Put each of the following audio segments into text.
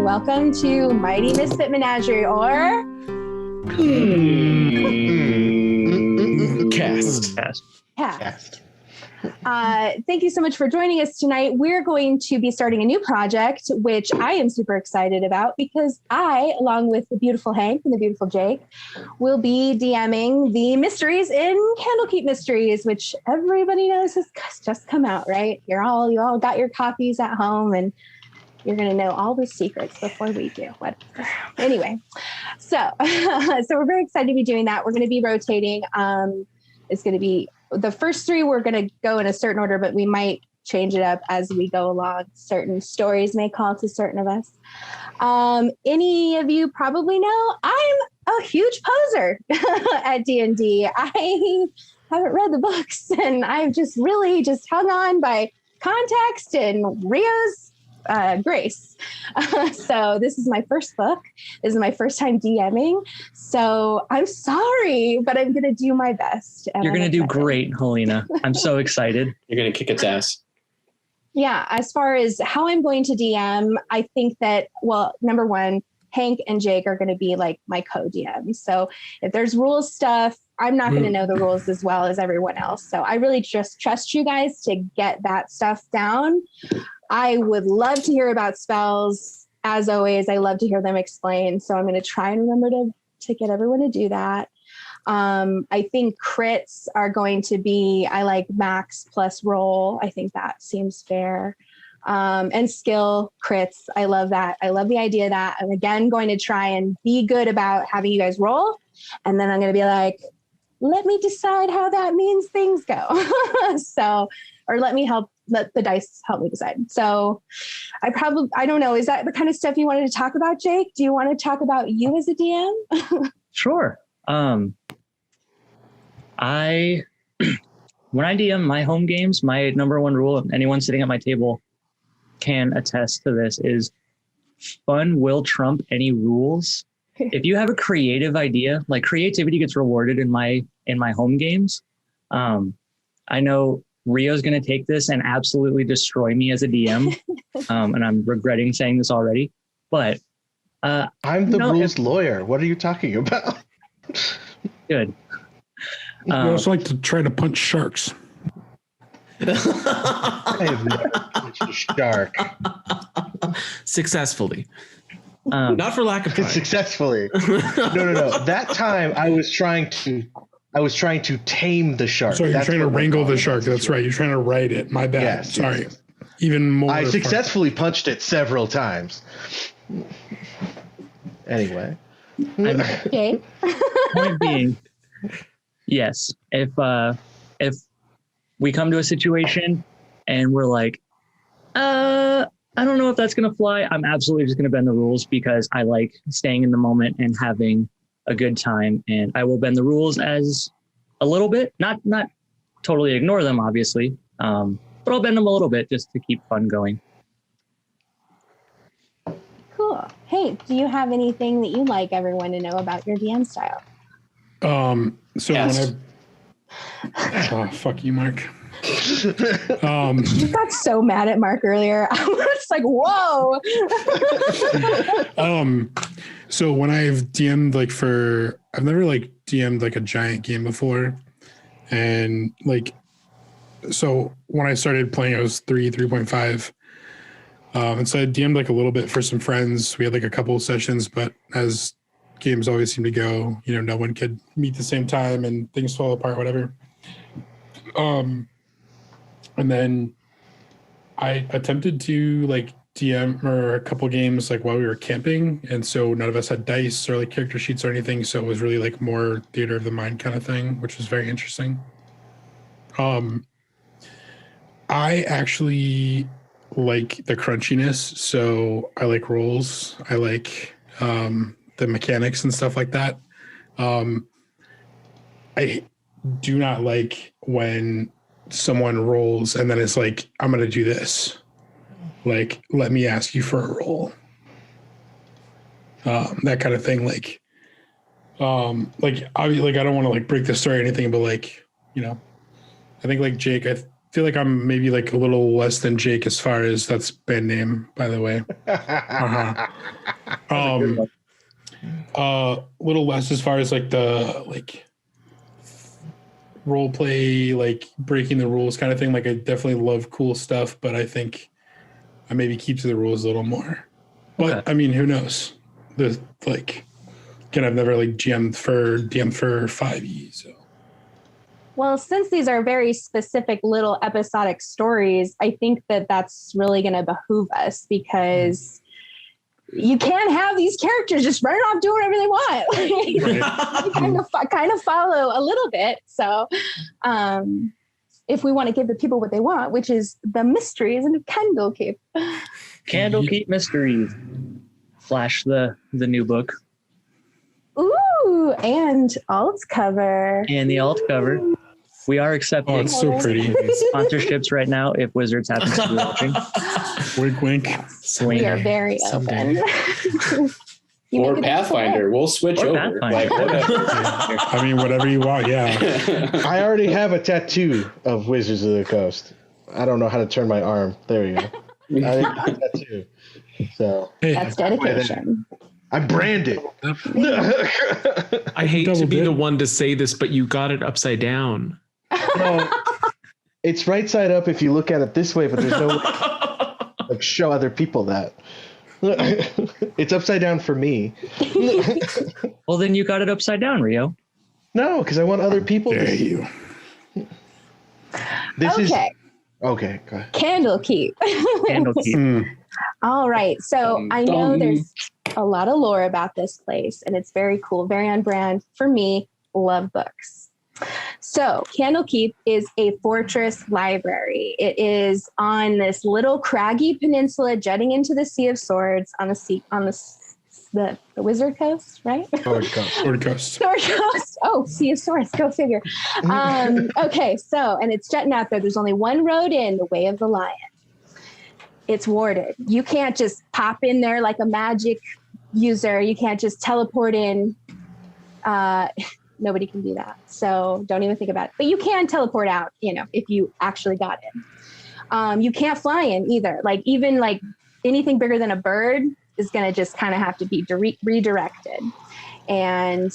and welcome to Mighty Misfit Menagerie, or Cast. Thank you so much for joining us tonight. We're going to be starting a new project, which I am super excited about because I, along with the beautiful Hank and the beautiful Jake, will be DMing the mysteries in Candlekeep Mysteries, which everybody knows has just come out, right? You all got your copies at home, and you're going to know all the secrets before we do. Whatever. Anyway, so we're very excited to be doing that. We're going to be rotating. It's going to be the first three. We're going to go in a certain order, but we might change it up as we go along. Certain stories may call to certain of us. Any of you probably know I'm a huge poser at D&D. I haven't read the books, and I've just really just hung on by context and Rio's grace. So this is my first book. This is my first time DMing. So I'm sorry, but I'm going to do my best. You're going to do great, Helena. I'm so excited. You're going to kick its ass. Yeah. As far as how I'm going to DM, I think that, well, number one, Hank and Jake are going to be like my co-DMs. So if there's rules stuff, I'm not going to know the rules as well as everyone else. So I really just trust you guys to get that stuff down. I would love to hear about spells. As always, I love to hear them explained. So I'm going to try and remember to get everyone to do that. I think crits are going to be, I like max plus roll. I think that seems fair. And skill crits. I love that. I love the idea that I'm again going to try and be good about having you guys roll. And then I'm going to be like, let me decide how that means things go. Or let the dice help me decide. So I don't know. Is that the kind of stuff you wanted to talk about, Jake? Do you want to talk about you as a DM? Sure. When I DM my home games, my number one rule, anyone sitting at my table can attest to this, is fun will trump any rules. If you have a creative idea, like creativity gets rewarded in my home games. I know Rio's going to take this and absolutely destroy me as a DM. And I'm regretting saying this already, but I'm the rules lawyer. What are you talking about? Good. We also like to try to punch sharks. I have never punched a shark. Successfully. Not for lack of trying. Successfully. No. That time I was trying to tame the shark. So you're trying to wrangle the shark. That's right. You're trying to ride it. My bad. Yes, sorry. yes. Even more. I successfully punched it several times. Anyway. Okay. Point being, yes, if we come to a situation and we're like, I don't know if that's going to fly, I'm absolutely just going to bend the rules because I like staying in the moment and having a good time. And I will bend the rules as a little bit, not totally ignore them, obviously. But I'll bend them a little bit just to keep fun going. Cool. Hey, do you have anything that you'd like everyone to know about your DM style? So yes. Fuck you, Mark. You got so mad at Mark earlier. I was like, whoa. So when I've DM'd I've never DM'd a giant game before. And so when I started playing, I was 3.5. And so I DM'd a little bit for some friends. We had a couple of sessions, but as games always seem to go, no one could meet the same time and things fall apart, whatever. And then I attempted to DM or a couple games while we were camping, and so none of us had dice or character sheets or anything, so it was really more theater of the mind kind of thing, which was very interesting. I actually like the crunchiness, so I like rolls. I like the mechanics and stuff like that. I do not like when someone rolls and then it's I'm going to do this. Let me ask you for a roll. That kind of thing. I don't want to break the story or anything, but I think Jake, feel like I'm maybe like a little less than Jake as far as that's band name, by the way. Little less as far as like the like role play, like breaking the rules kind of thing. Like I definitely love cool stuff, but I think I maybe keep to the rules a little more. But Okay. I mean, who knows? The like, again, I've never like DM'd for 5e, so. Well, since these are very specific little episodic stories, I think that that's really going to behoove us because you can't have these characters just running off doing whatever they want. You kind of follow a little bit. So if we want to give the people what they want, which is the mysteries of Candlekeep. Candlekeep Mysteries. Flash the new book. Ooh, and alt cover. And the alt cover. We are accepting Oh, it's so pretty. sponsorships right now if Wizards happens to be watching. Wink, wink. We are very open. Or Pathfinder. We'll switch Or over. Like, whatever. I mean, whatever you want, yeah. I already have a tattoo of Wizards of the Coast. I don't know how to turn my arm. There you go. I already have a tattoo. So Hey, That's dedication. I brand it. I hate Double to be dip. the one to say this, but you got it upside down. No, it's right side up if you look at it this way, but there's no like show other people that. It's upside down for me. Well, then you got it upside down, Rio. No, because I want other people dare to. you. This is Okay, okay. Go ahead. Candlekeep. Candlekeep. All right. So I know there's a lot of lore about this place, and it's very cool, very on brand for me. Love books. So Candlekeep is a fortress library. It is on this little craggy peninsula jutting into the Sea of Swords on the Wizard Coast, right? Sword Coast. Sword Coast. Sword Coast. Oh, Sea of Swords. Go figure. Okay. So, and it's jutting out there. There's only one road in, the Way of the Lion. It's warded. You can't just pop in there like a magic user. You can't just teleport in. Nobody can do that. So don't even think about it. But you can teleport out, if you actually got in. You can't fly in either. Like even like anything bigger than a bird is going to just kind of have to be redirected. And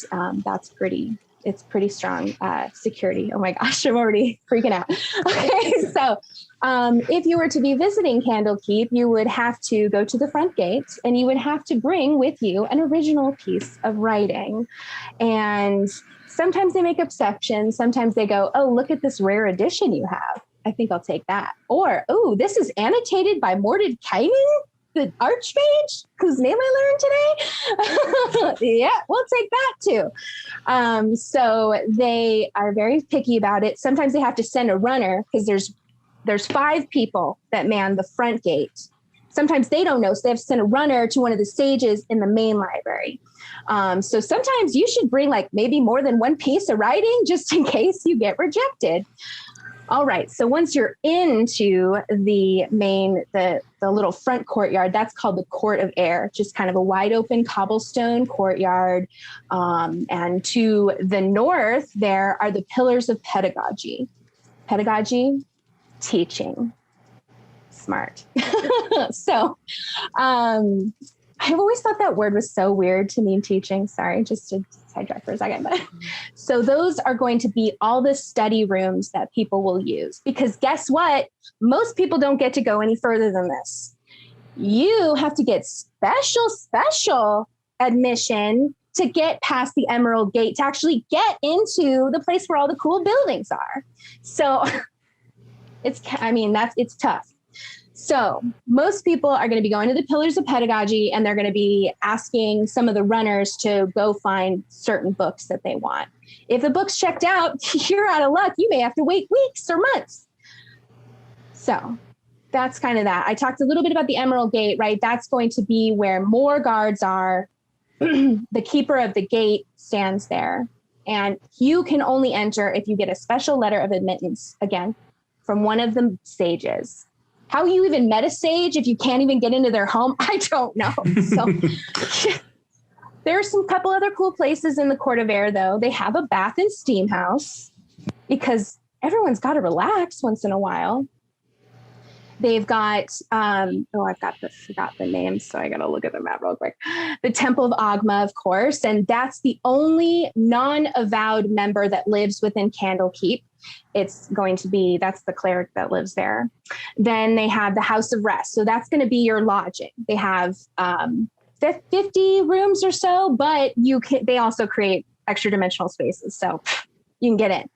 it's pretty strong security. Oh my gosh, I'm already freaking out. Okay, so if you were to be visiting Candlekeep, you would have to go to the front gate and you would have to bring with you an original piece of writing. And sometimes they make exceptions. Sometimes they go, oh, look at this rare edition you have. I think I'll take that. Or, oh, this is annotated by Mordred Kaining, the Archmage, whose name I learned today. Yeah, we'll take that too. So they are very picky about it. Sometimes they have to send a runner because there's 5 people that man the front gate. Sometimes they don't know, so they have to send a runner to one of the stages in the main library. So sometimes you should bring like maybe more than one piece of writing just in case you get rejected. All right. So once you're into the main, the little front courtyard, that's called the Court of Air, just kind of a wide open cobblestone courtyard. And to the north, there are the Pillars of Pedagogy. Pedagogy, teaching. Smart. So I've always thought that word was so weird to mean teaching. Sorry, just to sidetrack for a second. But so those are going to be all the study rooms that people will use, because guess what? Most people don't get to go any further than this. You have to get special admission to get past the Emerald Gate to actually get into the place where all the cool buildings are. So it's tough. So most people are going to be going to the Pillars of Pedagogy, and they're going to be asking some of the runners to go find certain books that they want. If the book's checked out, you're out of luck. You may have to wait weeks or months. So that's kind of that. I talked a little bit about the Emerald Gate, right? That's going to be where more guards are. The keeper of the gate stands there, and you can only enter if you get a special letter of admittance, again, from one of the sages. How you even met a sage if you can't even get into their home, I don't know. So there's some couple other cool places in the Court of Air, though. They have a bath and steam house because everyone's got to relax once in a while. They've got, forgot the name, so I got to look at the map real quick. The Temple of Agma, of course, and that's the only non-avowed member that lives within Candlekeep. It's going to be, that's the cleric that lives there. Then they have the House of Rest, so that's going to be your lodging. They have 50 rooms or so, but they also create extra dimensional spaces, so you can get in.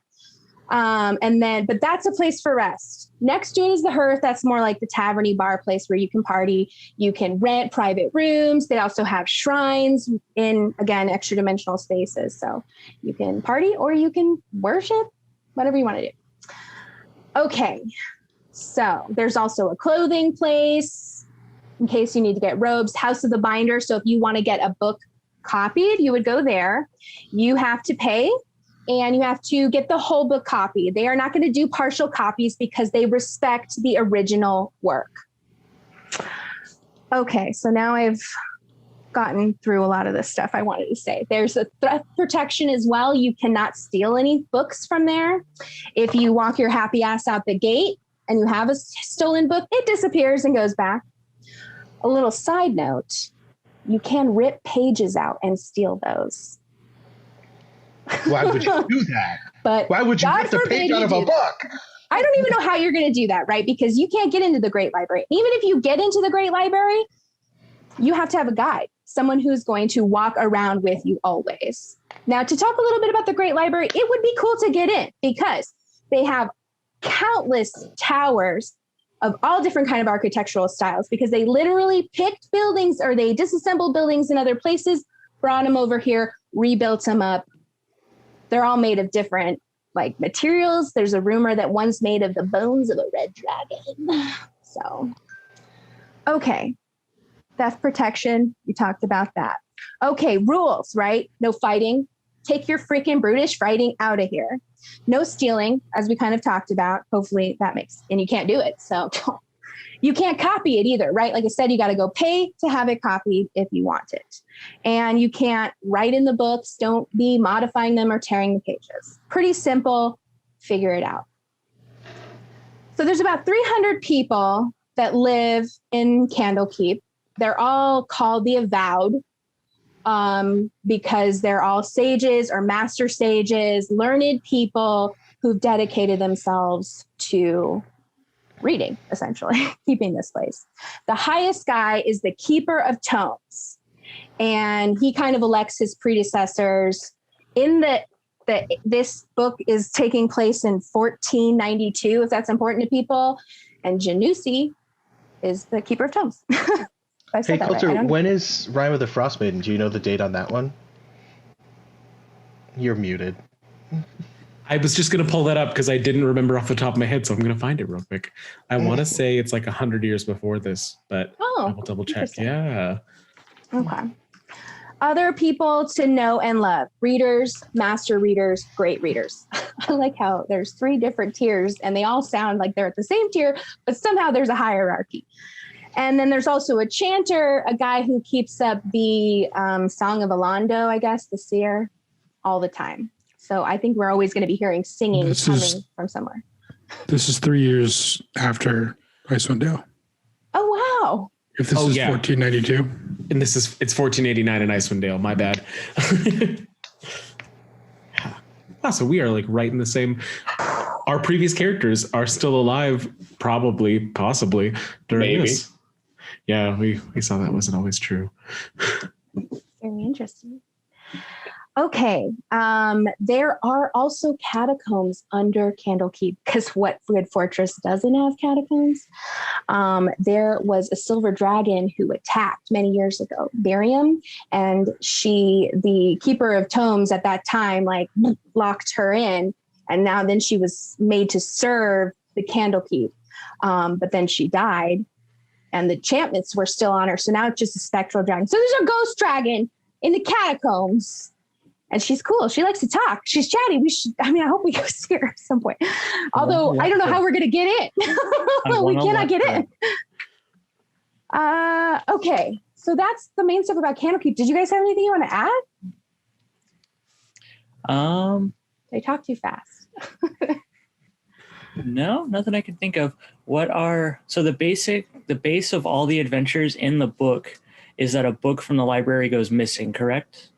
But that's a place for rest. Next to it is the Hearth. That's more like the taverny bar place where you can party. You can rent private rooms. They also have shrines in, again, extra dimensional spaces. So you can party or you can worship, whatever you want to do. Okay. So there's also a clothing place in case you need to get robes. House of the Binder. So if you want to get a book copied, you would go there. You have to pay. And you have to get the whole book copy. They are not going to do partial copies because they respect the original work. Okay, so now I've gotten through a lot of this stuff I wanted to say. There's a theft protection as well. You cannot steal any books from there. If you walk your happy ass out the gate and you have a stolen book, it disappears and goes back. A little side note, you can rip pages out and steal those. Why would you do that? But why would you rip the page out of a book? I don't even know how you're going to do that, right? Because you can't get into the Great Library. Even if you get into the Great Library, you have to have a guide, someone who's going to walk around with you always. Now, to talk a little bit about the Great Library, it would be cool to get in because they have countless towers of all different kind of architectural styles because they literally picked buildings or they disassembled buildings in other places, brought them over here, rebuilt them up. They're all made of different materials. There's a rumor that one's made of the bones of a red dragon. So, okay. Theft protection. We talked about that. Okay. Rules, right? No fighting. Take your freaking brutish fighting out of here. No stealing, as we kind of talked about. Hopefully that and you can't do it. So you can't copy it either, right? Like I said, you got to go pay to have it copied if you want it. And you can't write in the books. Don't be modifying them or tearing the pages. Pretty simple. Figure it out. So there's about 300 people that live in Candlekeep. They're all called the Avowed because they're all sages or master sages, learned people who've dedicated themselves to reading, essentially, keeping this place. The highest guy is the Keeper of Tomes, and he kind of elects his predecessors. This book is taking place in 1492, if that's important to people, and Janussi is the Keeper of Tomes. Hey, Coulter, right? When is Rime of the Frost Maiden? Do you know the date on that one? You're muted. I was just going to pull that up because I didn't remember off the top of my head, so I'm going to find it real quick. I want to say it's 100 years before this, but I will double check. Yeah. Okay. Other people to know and love. Readers, master readers, great readers. I like how there's 3 different tiers and they all sound like they're at the same tier, but somehow there's a hierarchy. And then there's also a chanter, a guy who keeps up the Song of Alando, I guess, the seer, all the time. So I think we're always going to be hearing singing coming from somewhere. This is 3 years after Icewind Dale. Oh, wow. If this is 1492. And it's 1489 in Icewind Dale. My bad. Wow, so we are right in the same. Our previous characters are still alive, possibly during this. Yeah, we saw that wasn't always true. Very interesting. Okay. There are also catacombs under Candlekeep because what Red Fortress doesn't have catacombs? There was a silver dragon who attacked many years ago, Miriam, and the Keeper of Tomes at that time, locked her in. And then she was made to serve the Candlekeep. But then she died and the enchantments were still on her. So now it's just a spectral dragon. So there's a ghost dragon in the catacombs. And she's cool. She likes to talk. She's chatty. I hope we go see her at some point. Although I don't know how we're going to get in. We cannot get in. Okay. So that's the main stuff about Candlekeep. Did you guys have anything you want to add? Did I talk too fast? No, nothing I can think of. So the base of all the adventures in the book is that a book from the library goes missing, correct?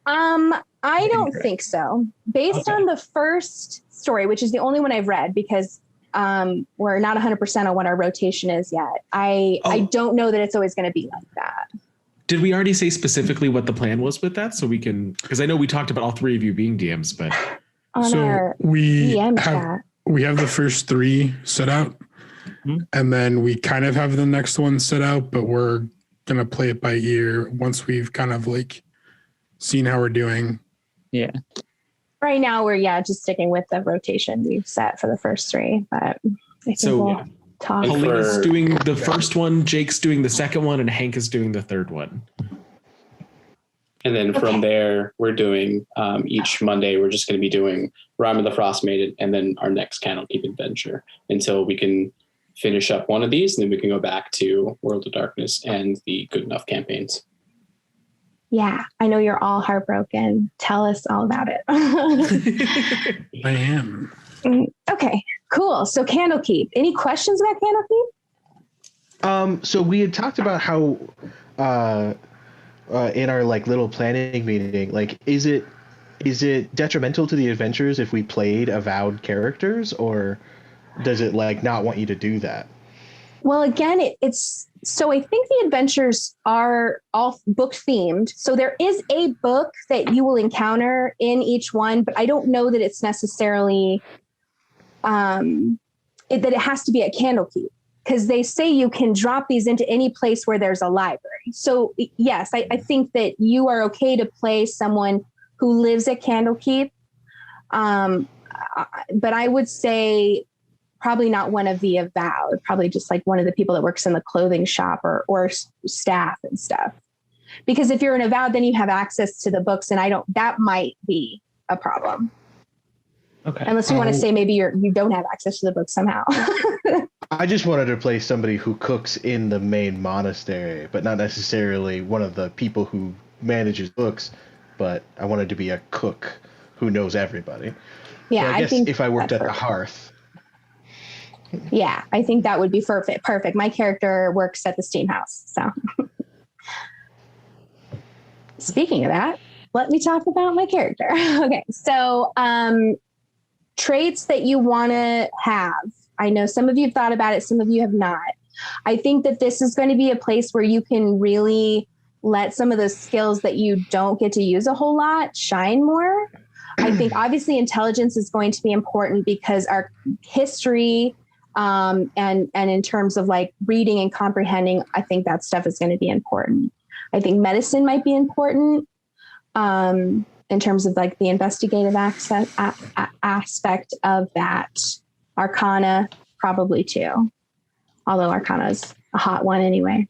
I don't think so. Based on the first story, which is the only one I've read, because we're not 100% on what our rotation is yet. I don't know that it's always going to be like that. Did we already say specifically what the plan was with that? So we can, because I know we talked about all three of you being DMs, but we have the first 3 set out, and then we kind of have the next one set out, but we're gonna play it by ear once we've kind of like seen how we're doing. Yeah. Right now we're just sticking with the rotation we've set for the first 3, but I think we'll talk. Helena's doing the first one, Jake's doing the second one, and Hank is doing the third one. And then from there, we're doing each Monday, we're just going to be doing Rhyme of the Frost Maiden and then our next Candlekeep adventure until we can finish up one of these. And then we can go back to World of Darkness and the Good Enough campaigns. Yeah, I know you're all heartbroken. Tell us all about it. I am. Okay, cool. So Candlekeep. Any questions about Candlekeep? So we had talked about how in our like little planning meeting, like is it detrimental to the adventures if we played avowed characters, or does it like not want you to do that? Well, again, it's so I think the adventures are all book themed. So there is a book that you will encounter in each one, but I don't know that it's necessarily that it has to be at Candlekeep, because they say you can drop these into any place where there's a library. So yes, I think that you are okay to play someone who lives at Candlekeep. But I would say probably not one of the avowed, probably just like one of the people that works in the clothing shop or staff and stuff. Because if you're an avowed, then you have access to the books, and that might be a problem. Okay. Unless you want to say maybe you don't have access to the book somehow. I just wanted to play somebody who cooks in the main monastery, but not necessarily one of the people who manages books, but I wanted to be a cook who knows everybody. Yeah, so I guess think if I worked at the hearth. Yeah, I think that would be perfect. My character works at the steam house. So speaking of that, let me talk about my character. Okay, so traits that you want to have. I know some of you have thought about it, some of you have not. I think that this is going to be a place where you can really let some of those skills that you don't get to use a whole lot shine more. I think obviously intelligence is going to be important because our history and in terms of like reading and comprehending, I think that stuff is going to be important. I think medicine might be important in terms of like the investigative aspect of that. Arcana, probably too. Although Arcana is a hot one anyway.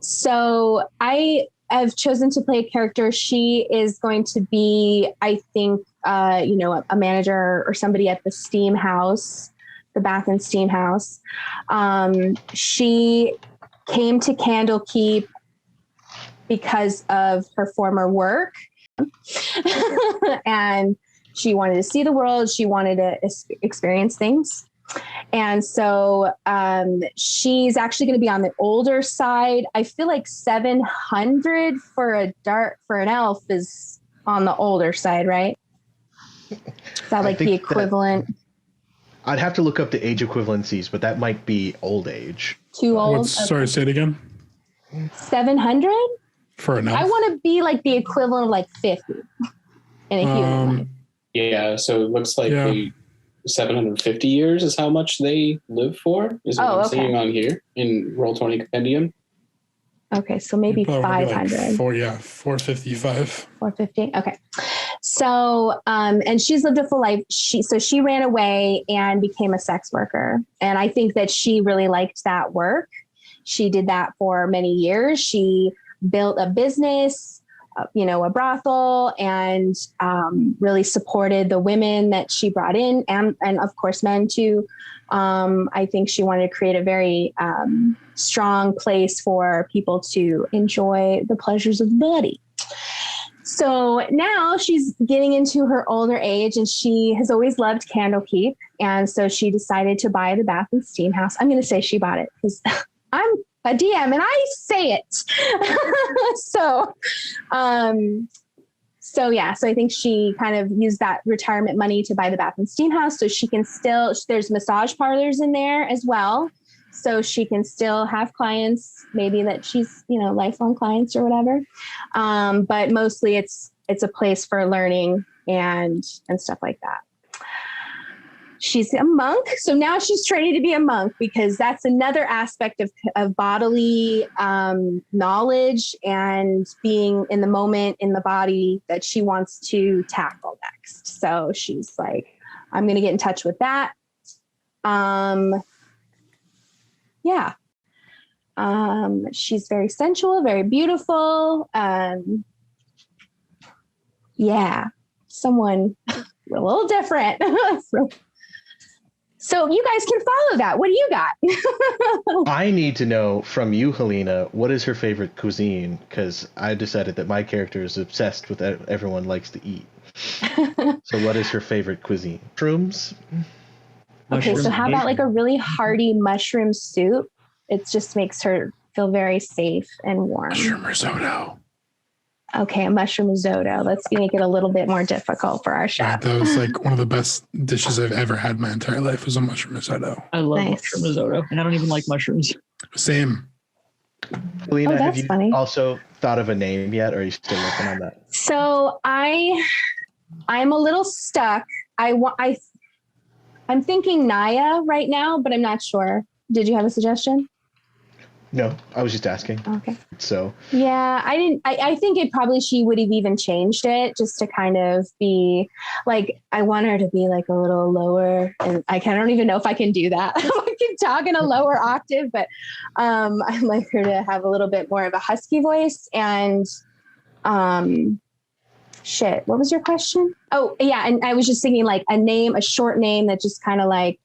So I have chosen to play a character. She is going to be, I think, a manager or somebody at the steam house, the bath and steam house. She came to Candlekeep because of her former work. And she wanted to see the world. She wanted to experience things. And so she's actually going to be on the older side. I feel like 700 for an elf is on the older side, right? Is that like the equivalent? I'd have to look up the age equivalencies, but that might be old age. Too old? Okay. Sorry, say it again. 700? For an elf? I want to be like the equivalent of like 50 in a human life. Yeah, so it looks like the 750 years is how much they live for, is what I'm seeing on here in Roll20 Compendium. Okay, so maybe 500. Like 455. 450. Okay. So, and she's lived a full life. She ran away and became a sex worker. And I think that she really liked that work. She did that for many years. She built a business, a brothel, and really supported the women that she brought in, and of course men too. I think she wanted to create a very strong place for people to enjoy the pleasures of the body. So now she's getting into her older age, and she has always loved Candlekeep. And so she decided to buy the Bath and Steam House. I'm going to say she bought it because I'm a DM and I say it. So I think she kind of used that retirement money to buy the Bath and Steam House, so she can still, there's massage parlors in there as well. So she can still have clients, maybe that she's, lifelong clients or whatever. But mostly it's a place for learning and stuff like that. She's a monk. So now she's training to be a monk, because that's another aspect of bodily knowledge and being in the moment in the body that she wants to tackle next. So she's like, I'm going to get in touch with that. She's very sensual, very beautiful. Someone a little different. So you guys can follow that. What do you got? I need to know from you, Helena, what is her favorite cuisine? Because I decided that my character is obsessed with everyone likes to eat. So what is her favorite cuisine? Shrooms? Okay, so how about like a really hearty mushroom soup? It just makes her feel very safe and warm. Mushroom risotto. Okay, a mushroom risotto. Let's make it a little bit more difficult for our chef. That was like one of the best dishes I've ever had in my entire life, was a mushroom risotto. I love mushroom risotto, and I don't even like mushrooms. Same. Helena, have you also thought of a name yet, or are you still working on that? So I'm a little stuck. I'm thinking Naya right now, but I'm not sure. Did you have a suggestion? No, I was just asking. Okay. So. Yeah, I think she would have even changed it just to kind of be like, I want her to be like a little lower, and I don't even know if I can do that. I can talk in a lower octave, but I'd like her to have a little bit more of a husky voice. And what was your question? Oh yeah. And I was just thinking like a short name that just kind of like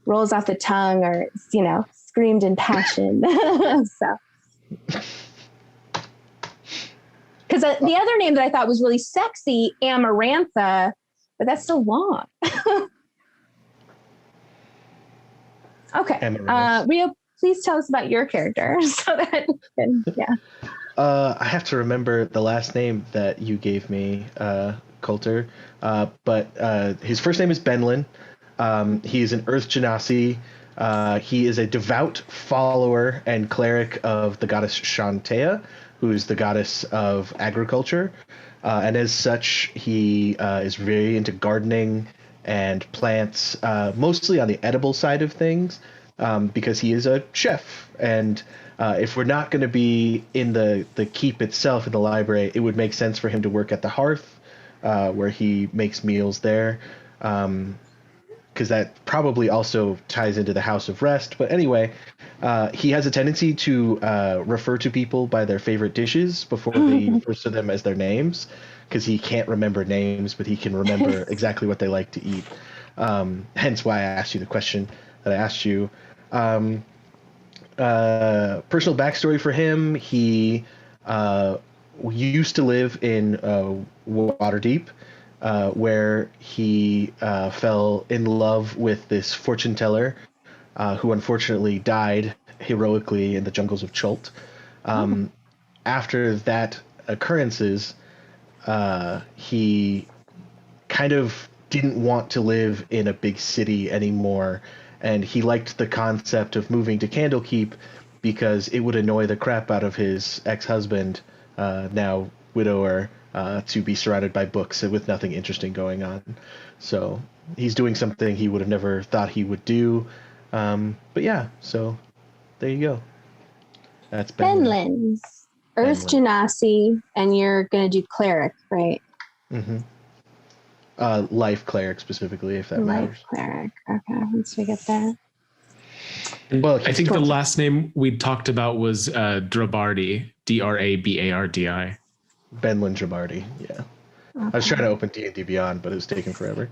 rolls off the tongue, or, screamed in passion. So, because the other name that I thought was really sexy, Amarantha, but that's so long. Okay. Rio, please tell us about your character so that, I have to remember the last name that you gave me, Coulter. But his first name is Benlin. He is an Earth Genasi. He is a devout follower and cleric of the goddess Shantea, who is the goddess of agriculture. And as such, he is very into gardening and plants, mostly on the edible side of things, because he is a chef. And if we're not going to be in the keep itself in the library, it would make sense for him to work at the hearth, where he makes meals there. Because that probably also ties into the House of Rest. But anyway, he has a tendency to refer to people by their favorite dishes before he refers to them as their names, because he can't remember names, but he can remember exactly what they like to eat. Hence why I asked you the question that I asked you. Personal backstory for him, he used to live in Waterdeep, where he fell in love with this fortune teller, who unfortunately died heroically in the jungles of Chult. After that occurrences, he kind of didn't want to live in a big city anymore, and he liked the concept of moving to Candlekeep because it would annoy the crap out of his ex-husband, now widower, to be surrounded by books with nothing interesting going on. So he's doing something he would have never thought he would do. But yeah, so there you go. That's Benlin. Earth Genasi, and you're going to do cleric, right? Mm-hmm. Life cleric specifically, if that matters. Life cleric. Okay, once we get there. Well, I think the last name we talked about was Drabardi, Drabardi. Benlin Drabardi, yeah. Okay. I was trying to open D&D Beyond, but it was taking forever.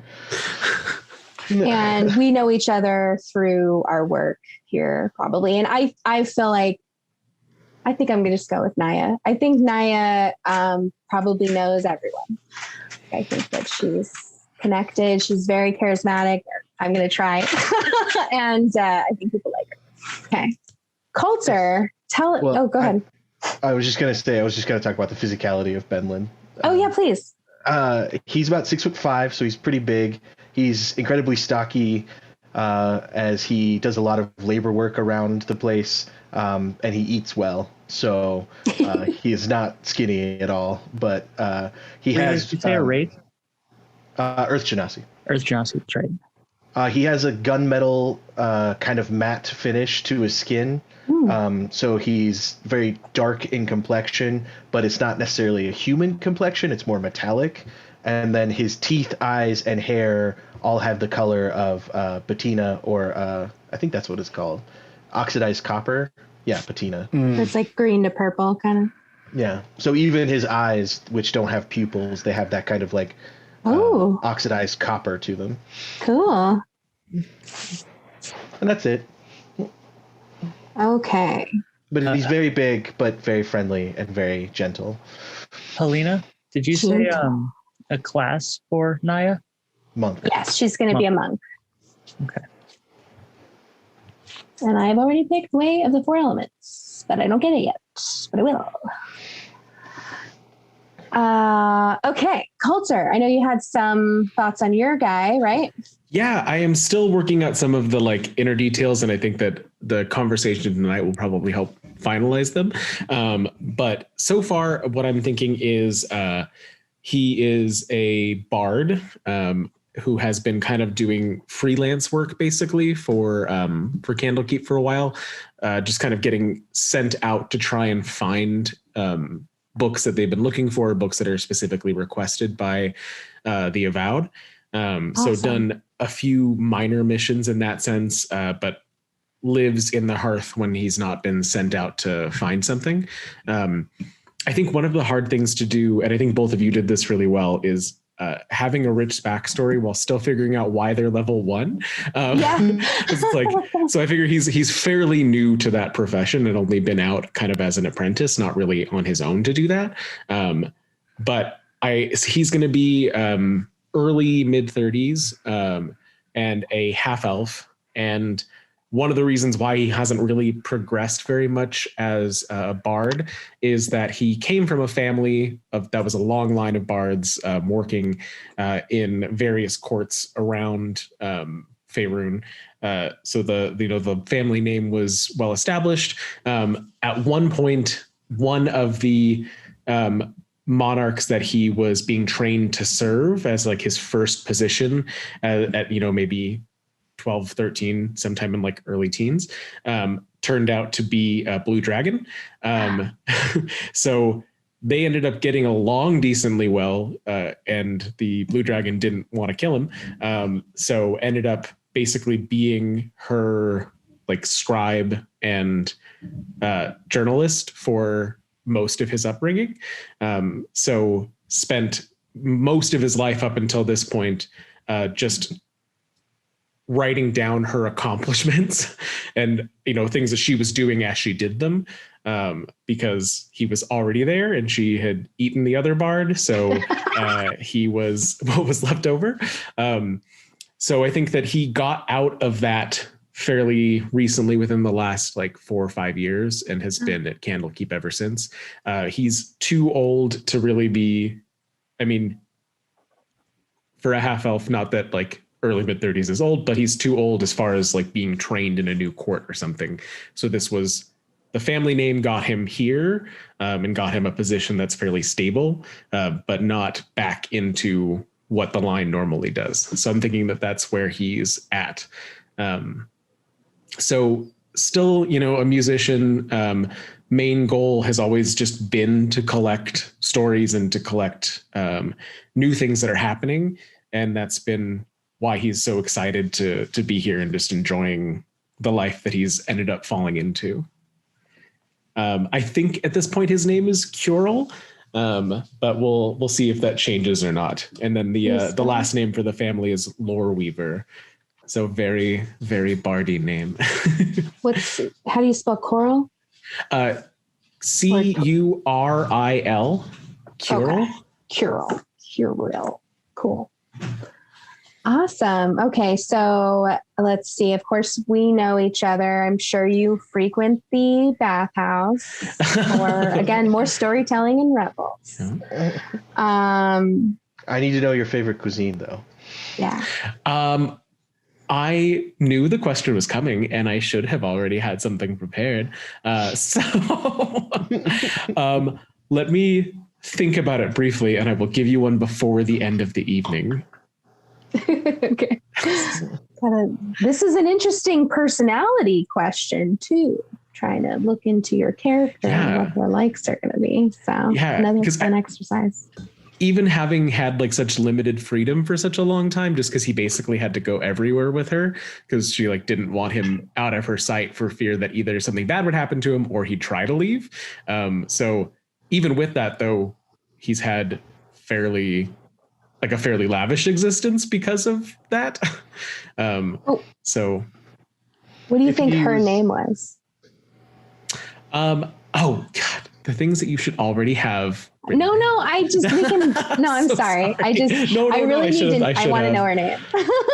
And we know each other through our work here, probably. And I feel like I think I'm going to just go with Naya. I think Naya probably knows everyone. I think that she's connected. She's very charismatic. I'm going to try. And I think people like her. Okay. Coulter, go ahead. I was just going to talk about the physicality of Benlin. Oh, yeah, please. He's about 6'5", so he's pretty big. He's incredibly stocky, as he does a lot of labor work around the place, and he eats well. So he is not skinny at all, but he has. Did you say a wraith? Earth Genasi. Earth Genasi, that's right. He has a gunmetal kind of matte finish to his skin. So he's very dark in complexion, but it's not necessarily a human complexion. It's more metallic. And then his teeth, eyes, and hair all have the color of patina, or I think that's what it's called. Oxidized copper. Yeah, patina. It's like green to purple, kind of. Yeah. So even his eyes, which don't have pupils, they have that kind of like oxidized copper to them. Cool. And that's it. Okay. But he's very big, but very friendly and very gentle. Helena, did you say a class for Naya? Monk. Yes, she's going to be a monk. Okay. And I've already picked Way of the Four Elements, but I don't get it yet, but I will. Okay, Coulter, I know you had some thoughts on your guy, right? Yeah, I am still working out some of the like inner details, and I think that the conversation tonight will probably help finalize them. But so far, what I'm thinking is he is a bard who has been kind of doing freelance work basically for Candlekeep for a while, just kind of getting sent out to try and find books that they've been looking for, books that are specifically requested by the Avowed. Awesome. So done a few minor missions in that sense, but lives in the hearth when he's not been sent out to find something. I think one of the hard things to do, and I think both of you did this really well, is having a rich backstory while still figuring out why they're level 1. It's like, so I figure he's fairly new to that profession and only been out kind of as an apprentice, not really on his own to do that. But he's going to be early mid 30s and a half elf. And one of the reasons why he hasn't really progressed very much as a bard is that he came from a family that was a long line of bards working in various courts around Faerun. So the family name was well established. At one point, one of the monarchs that he was being trained to serve as like his first position at maybe 12, 13, sometime in like early teens, turned out to be a blue dragon. So they ended up getting along decently well, and the blue dragon didn't want to kill him. So ended up basically being her like scribe and journalist for most of his upbringing. So spent most of his life up until this point just writing down her accomplishments and things that she was doing as she did them, because he was already there and she had eaten the other bard, so he was what was left over. So I think that he got out of that fairly recently, within the last like 4 or 5 years, and has been at Candlekeep ever since. He's too old to really be, for a half elf, not that like early mid 30s is old, but he's too old as far as like being trained in a new court or something. So this was, the family name got him here, and got him a position that's fairly stable, but not back into what the line normally does. So I'm thinking that that's where he's at. So still, a musician. Main goal has always just been to collect stories and to collect new things that are happening. And that's been why he's so excited to be here and just enjoying the life that he's ended up falling into. I think at this point his name is Curel, but we'll see if that changes or not. And then the last name for the family is Lore Weaver. So very, very bardy name. How do you spell coral? Curil. Curil. Okay. Curil. Cool. Awesome. Okay, so let's see. Of course, we know each other. I'm sure you frequent the bathhouse, or again, more storytelling and revels. I need to know your favorite cuisine, though. Yeah. I knew the question was coming, and I should have already had something prepared. So let me think about it briefly, and I will give you one before the end of the evening. Okay. This is an interesting personality question too. Trying to look into your character and what their likes are going to be. So another fun exercise. Even having had like such limited freedom for such a long time, just because he basically had to go everywhere with her because she like didn't want him out of her sight for fear that either something bad would happen to him or he'd try to leave. So even with that, though, he's had a fairly lavish existence because of that. So what do you think her name was? Oh God, the things that you should already have. No, I'm so sorry. I really need to, I want to know her name.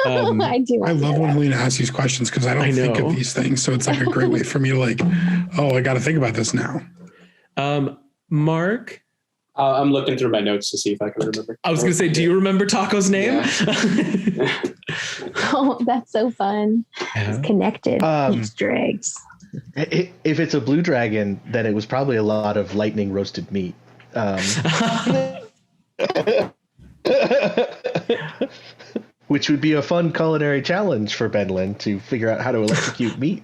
I do. I love when Helena asks these questions because I don't think of these things. So it's like a great way for me to like, I got to think about this now. Mark? I'm looking through my notes to see if I can remember. I was going to say, do you remember Taco's name? Yeah. Oh, that's so fun. It's connected. Easter eggs. If it's a blue dragon, then it was probably a lot of lightning roasted meat. Which would be a fun culinary challenge for Benlin to figure out how to electrocute meat.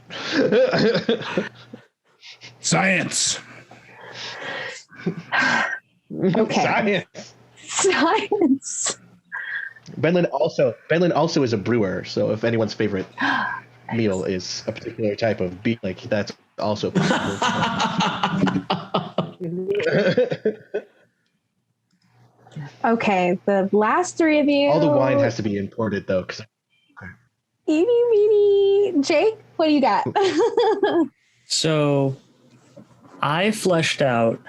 Science. Okay. Science. Benlin also is a brewer, so if anyone's favorite meal is a particular type of beef, like that's also possible. Okay, the last three of you. All the wine has to be imported, though. Eeny, meeny. Jake, what do you got? So I fleshed out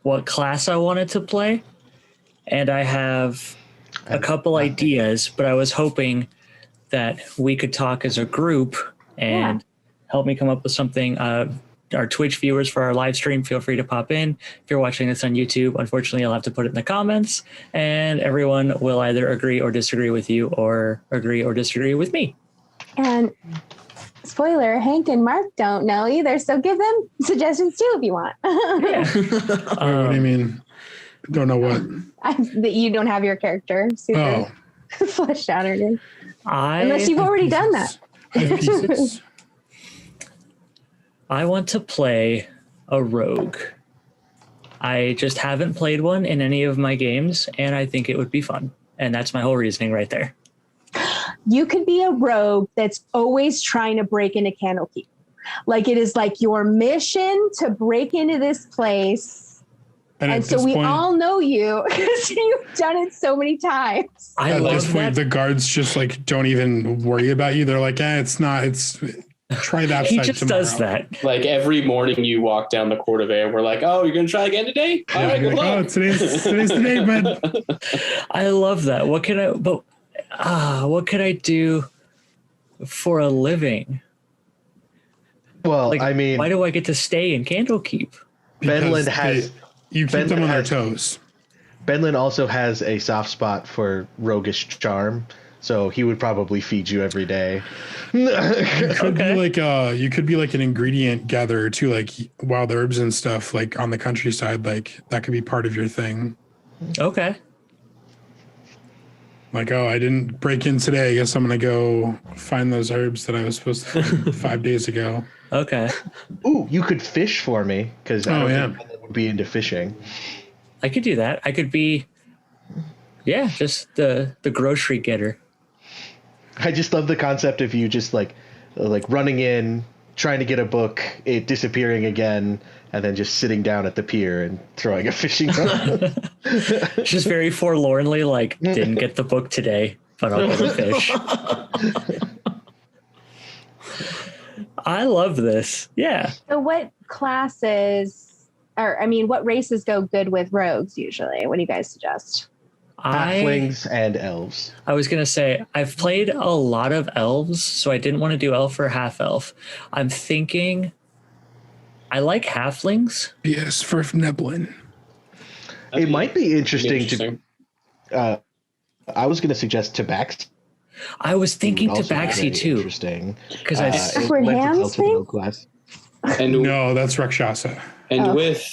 what class I wanted to play, and I have a couple ideas, but I was hoping that we could talk as a group and help me come up with something. Our Twitch viewers for our live stream, feel free to pop in. If you're watching this on YouTube, unfortunately, I'll have to put it in the comments, and everyone will either agree or disagree with you or agree or disagree with me. And spoiler, Hank and Mark don't know either, so give them suggestions too if you want. What do you mean? Don't know what? That you don't have your character super fleshed out or anything. Unless you've already done that. I have pieces. I want to play a rogue. I just haven't played one in any of my games, and I think it would be fun. And that's my whole reasoning right there. You could be a rogue that's always trying to break into Candlekeep. Like it is like your mission to break into this place. And so we all know you because you've done it so many times. At this point, the guards just like don't even worry about you. They're like, try that. He just tomorrow. Does that. Like every morning you walk down the court of air, we're like, oh, you're going to try again today? All right, good luck. Today's the day, man. I love that. What can I do for a living? Well, I mean, why do I get to stay in Candlekeep? Benlin has... You keep them on their toes. Benlin also has a soft spot for roguish charm, so he would probably feed you every day. You could be like an ingredient gatherer too, like wild herbs and stuff, like on the countryside. Like that could be part of your thing. Okay. Like, I didn't break in today. I guess I'm gonna go find those herbs that I was supposed to find 5 days ago. Okay. Ooh, you could fish for me because I don't think would be into fishing. I could do that. I could be, just the grocery getter. I just love the concept of you just like running in, trying to get a book, it disappearing again, and then just sitting down at the pier and throwing a fishing rod. Just very forlornly, like, didn't get the book today, but I'll get a fish. I love this. Yeah. So what classes what races go good with rogues usually? What do you guys suggest? Halflings and elves. I was gonna say I've played a lot of elves, so I didn't want to do elf or half elf. I'm thinking I like halflings. Yes, for Neblin. It might be interesting to. I was going to suggest Tabaxi. I was thinking Also Tabaxi very too, interesting. because I Awkward hands thing? And No, that's Rakshasa. and with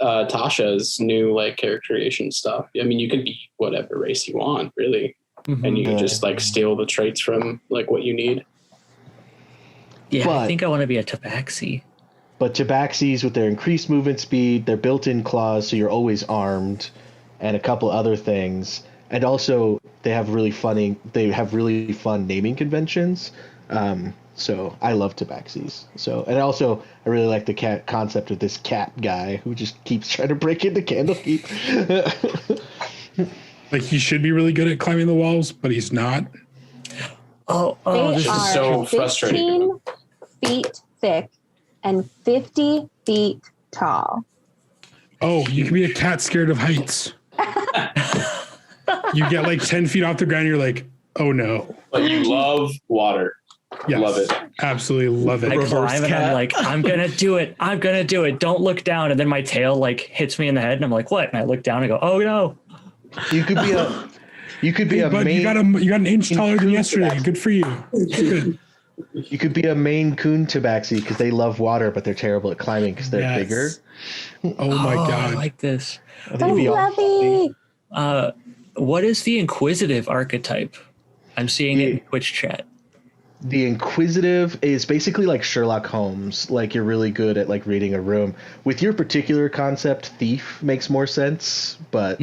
Tasha's new like character creation stuff, I mean, you can be whatever race you want, really, and you can just like steal the traits from like what you need. yeah, I but- think I want to be a Tabaxi. But Tabaxis with their increased movement speed, their built-in claws, so you're always armed, and a couple other things. And also, they have really fun naming conventions. So I love Tabaxis. So, and also, I really like the concept of this cat guy who just keeps trying to break into Candlekeep. Like, he should be really good at climbing the walls, but he's not. Oh, They this are is so frustrating. 15 feet thick and 50 feet tall. Oh, you can be a cat scared of heights. You get like 10 feet off the ground, you're like, oh no. But you love water. Yes, Love it. Absolutely love it. I Reverse climb and cat. I'm like, I'm gonna do it. I'm gonna do it. Don't look down. And then my tail like hits me in the head, and I'm like, what? And I look down and go, oh no. You could be a But main. you got an inch taller than yesterday. Good for you. Good. You could be a Maine Coon Tabaxi because they love water, but they're terrible at climbing because they're Yes. bigger. Oh my I god. like this. I think it'd be all- Fluffy. What is the inquisitive archetype? I'm seeing it in Twitch chat. The Inquisitive is basically like Sherlock Holmes. Like you're really good at like reading a room. With your particular concept, Thief makes more sense, but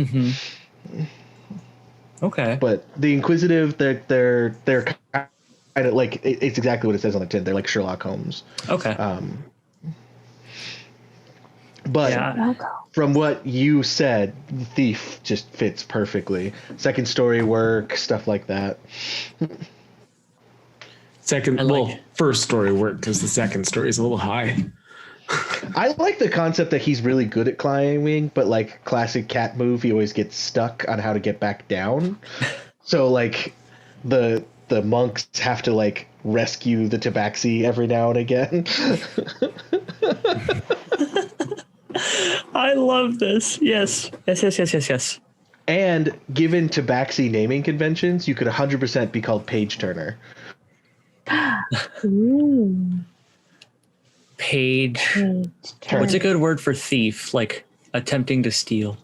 Okay. but the Inquisitive, they're kind of like it's exactly what it says on the tin. They're like Sherlock Holmes. Okay. But Yeah. from what you said, Thief just fits perfectly. Second story work, stuff like that. First story work because the second story is a little high. I like the concept that he's really good at climbing, but like classic cat move, he always gets stuck on how to get back down. So like the monks have to like rescue the Tabaxi every now and again. I love this. Yes. Yes. And given Tabaxi naming conventions, you could 100% be called Page Turner. Ooh. Page. Turner. What's a good word for thief? Like attempting to steal.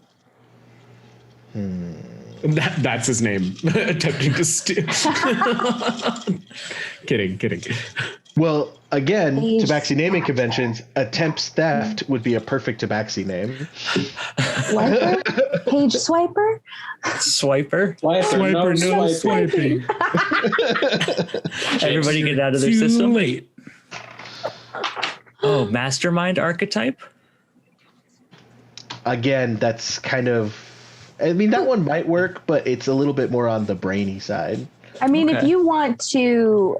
That's his name. Attempting to steal. Kidding. Well, again, Page Tabaxi naming conventions, attempts theft would be a perfect Tabaxi name. Swiper? Page swiper? Swiper. Swiper, no swiping. swiping. Everybody get out of their Too system. late. Oh, mastermind archetype. Again, that's kind of, I mean, that one might work, but it's a little bit more on the brainy side. I mean, if Okay. you want to,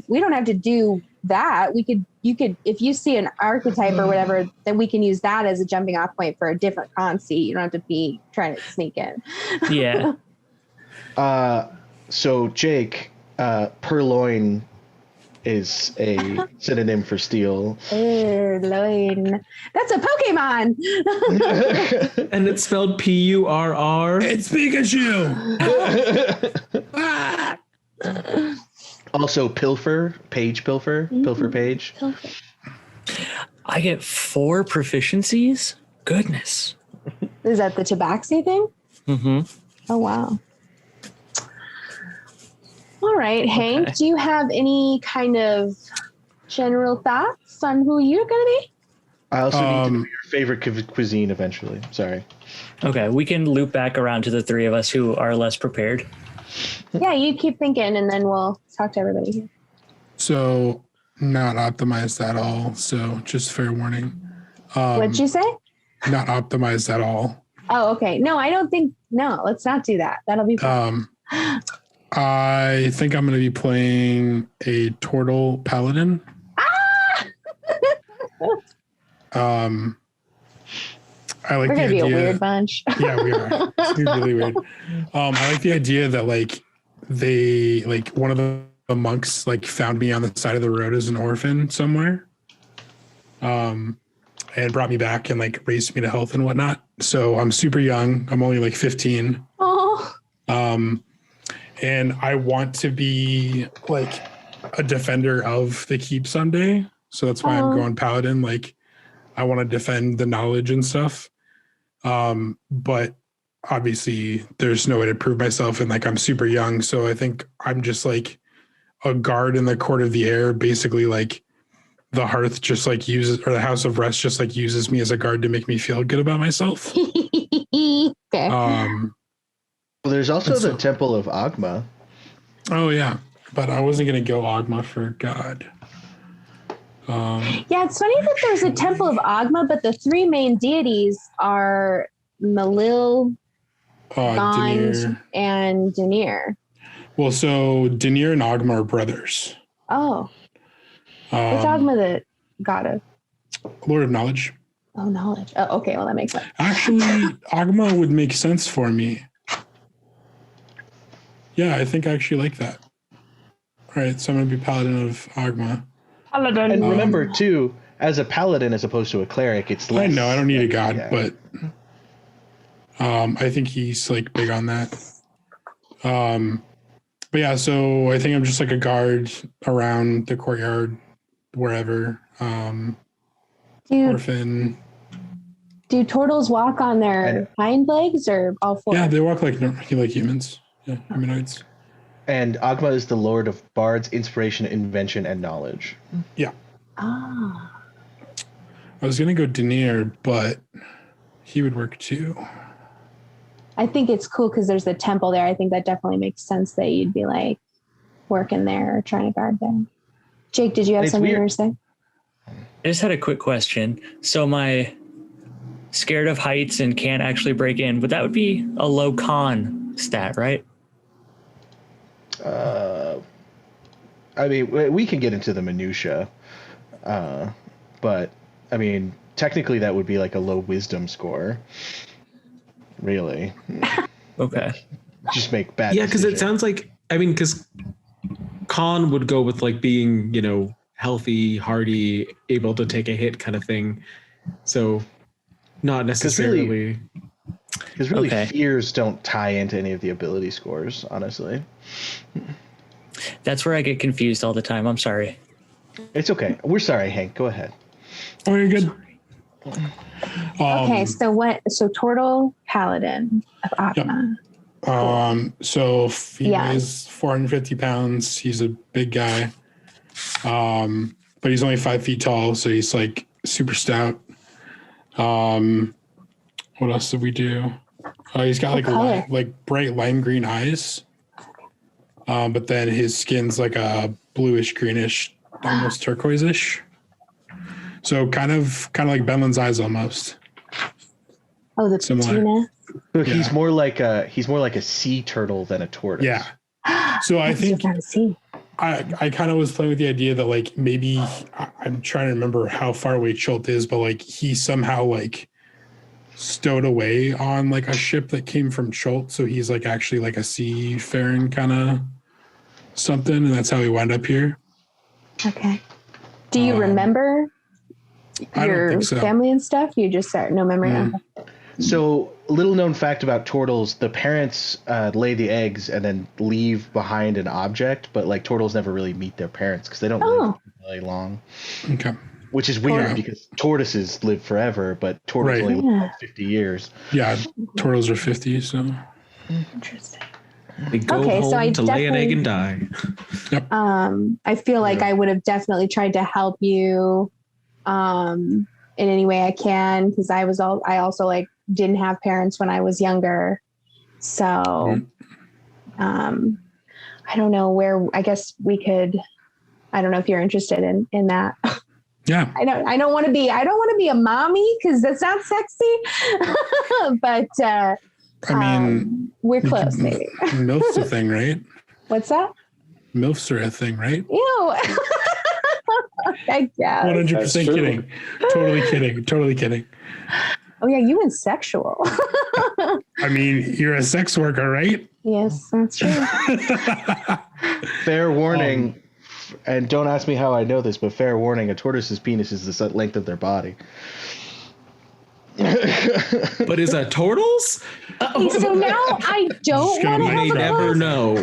we don't have to do that. You could, if you see an archetype or whatever, then we can use that as a jumping off point for a different conceit. You don't have to be trying to sneak in. Yeah. So, Jake, purloin is a synonym for steel. Loin. That's a Pokemon. And it's spelled Purr. It's Pikachu. Also, pilfer, page pilfer, pilfer page. I get 4 proficiencies. Goodness. Is that the Tabaxi thing? Mm-hmm. Oh, wow. All right, Hank, do you have any kind of general thoughts on who you're going to be? I also need to know your favorite cuisine eventually. Sorry. Okay, we can loop back around to the 3 of us who are less prepared. Yeah, you keep thinking, and then we'll talk to everybody here. So not optimized at all. So just fair warning. What'd you say? Not optimized at all. Oh, okay. No, I don't think. No, let's not do that. That'll be fun. I think I'm going to be playing a Turtle Paladin. I like We're the gonna be idea. a weird bunch. Yeah, we are. It's gonna be really weird. I like the idea that like they like one of the monks like found me on the side of the road as an orphan somewhere. And brought me back and like raised me to health and whatnot. So I'm super young. I'm only like 15. Oh. And I want to be like a defender of the keep someday. So that's why I'm going paladin. Like I want to defend the knowledge and stuff. But obviously there's no way to prove myself and like I'm super young. So I think I'm just like a guard in the court of the air, basically like the hearth just like uses, or the house of rest just like uses me as a guard to make me feel good about myself. Okay. Well, there's also the Temple of Agma. Oh yeah, but I wasn't gonna go Agma for God. Yeah, it's funny that there's a Temple of Agma, but the three main deities are Malil, Gond, Denir. and Denir. Well, so Denir and Agma are brothers. Oh. What's Agma the god of? Lord of Knowledge. Oh, knowledge. Oh, okay. Well, that makes sense. Actually, Agma would make sense for me. Yeah, I think I actually like that. All right, so I'm going to be Paladin of Agma. Paladin. And remember, too, as a paladin as opposed to a cleric, it's less. I know, I don't need a god, yeah. but I think he's like big on that. But yeah, so I think I'm just like a guard around the courtyard, wherever. Orphan. Do turtles walk on their hind legs or all four? Yeah, they walk like humans. Yeah, humanoids. And Agma is the Lord of Bards, Inspiration, Invention, and Knowledge. Yeah. Ah. I was gonna go Denir, but he would work too. I think it's cool because there's the temple there. I think that definitely makes sense that you'd be like working there or trying to guard there. Jake, did you have something you were saying? I just had a quick question. So my scared of heights and can't actually break in, but that would be a low con stat, right? I mean, we can get into the minutia, but I mean, technically that would be like a low wisdom score. Really? Okay. Just make bad. Yeah, because it decisions. sounds like, I mean, because con would go with like being, you know, healthy, hardy, able to take a hit kind of thing. So not necessarily. Because really, fears don't tie into any of the ability scores, honestly. That's where I get confused all the time. I'm sorry. It's okay. We're sorry, Hank. Go ahead. Oh, you're good. Okay, so what? So Turtle Paladin of Agma. Yep. So he weighs 450 pounds. He's a big guy. But he's only 5 feet tall, so he's like super stout. What else did we do? He's got like bright lime green eyes. But then his skin's like a bluish greenish, almost turquoise-ish. So kind of like Benlin's eyes almost. Oh, the patina. So he's more like a sea turtle than a tortoise. Yeah. So I think I kind of was playing with the idea that like maybe I'm trying to remember how far away Chult is, but like he somehow like stowed away on like a ship that came from Chult, so he's like actually like a seafaring kind of something, and that's how he wound up here. Okay. Do you remember your so. family and stuff? You just start no memory. So, little known fact about turtles: the parents lay the eggs and then leave behind an object, but like turtles never really meet their parents because they don't live really long. Okay. Which is weird because tortoises live forever, but turtles only live like 50 years. Yeah, turtles are 50, so. Interesting. They go home to lay an egg and die. Yep. I feel like I would have definitely tried to help you in any way I can, because I also like didn't have parents when I was younger. So I don't know where, I guess we could, I don't know if you're interested in that. Yeah. I don't want to be a mommy because that's not sexy, but I mean, we're close, maybe. MILF's a thing, right? What's that? MILFs are a thing, right? Ew. I guess. 100% kidding. Totally kidding. Oh yeah, you went sexual. I mean, you're a sex worker, right? Yes, that's true. Fair warning, and don't ask me how I know this, but fair warning: a tortoise's penis is the length of their body. But is that turtles? Okay, so now I don't gonna want to I have a never close. know.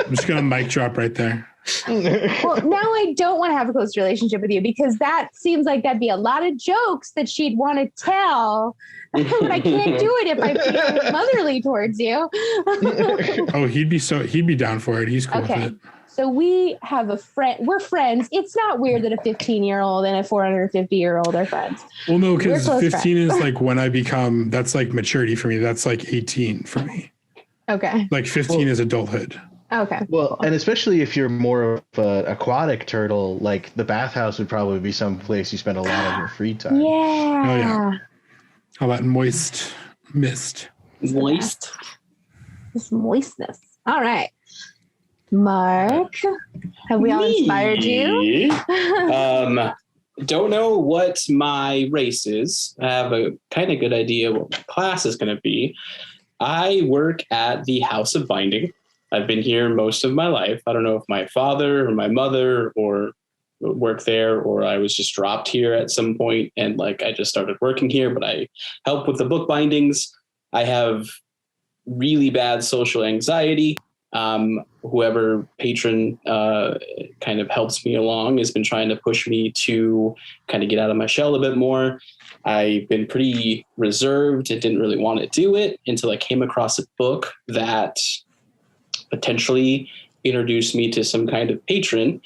I'm just gonna mic drop right there. Well, now I don't want to have a close relationship with you because that seems like that'd be a lot of jokes that she'd want to tell. But I can't do it if I feel motherly towards you. Oh, he'd be down for it. He's cool with Okay. it. So we have a friend. We're friends. It's not weird that a 15-year-old and a 450-year-old are friends. Well, no, because We're close 15 is like when I become, that's like maturity for me. That's like 18 for me. Okay. Like 15 is adulthood. Okay. Well, and especially if you're more of an aquatic turtle, like the bathhouse would probably be some place you spend a lot of your free time. Yeah. Oh, yeah. All that moist mist. Moist. This moistness. All right. Mark, have we all inspired you? Don't know what my race is. I have a kind of good idea what my class is going to be. I work at the House of Binding. I've been here most of my life. I don't know if my father or my mother or work there, or I was just dropped here at some point and like I just started working here, but I help with the book bindings. I have really bad social anxiety. Whoever patron kind of helps me along has been trying to push me to kind of get out of my shell a bit more. I've been pretty reserved and didn't really want to do it until I came across a book that potentially introduced me to some kind of patron,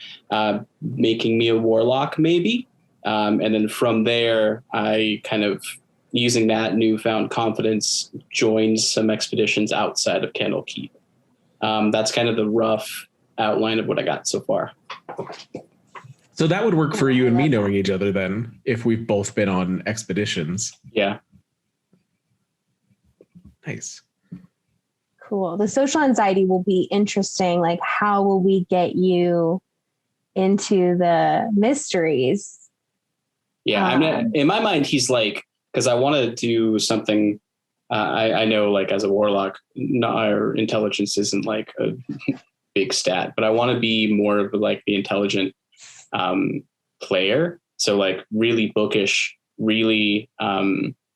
making me a warlock maybe. And then from there, I kind of, using that newfound confidence, joined some expeditions outside of Candlekeep. That's kind of the rough outline of what I got so far. So that would work for you and me knowing each other then, if we've both been on expeditions. Yeah. Nice. Cool. The social anxiety will be interesting. Like, how will we get you into the mysteries? Yeah. I mean, in my mind, he's like, because I want to do something. I know, like, as a warlock, our intelligence isn't like a big stat, but I want to be more of like the intelligent player. So like really bookish, really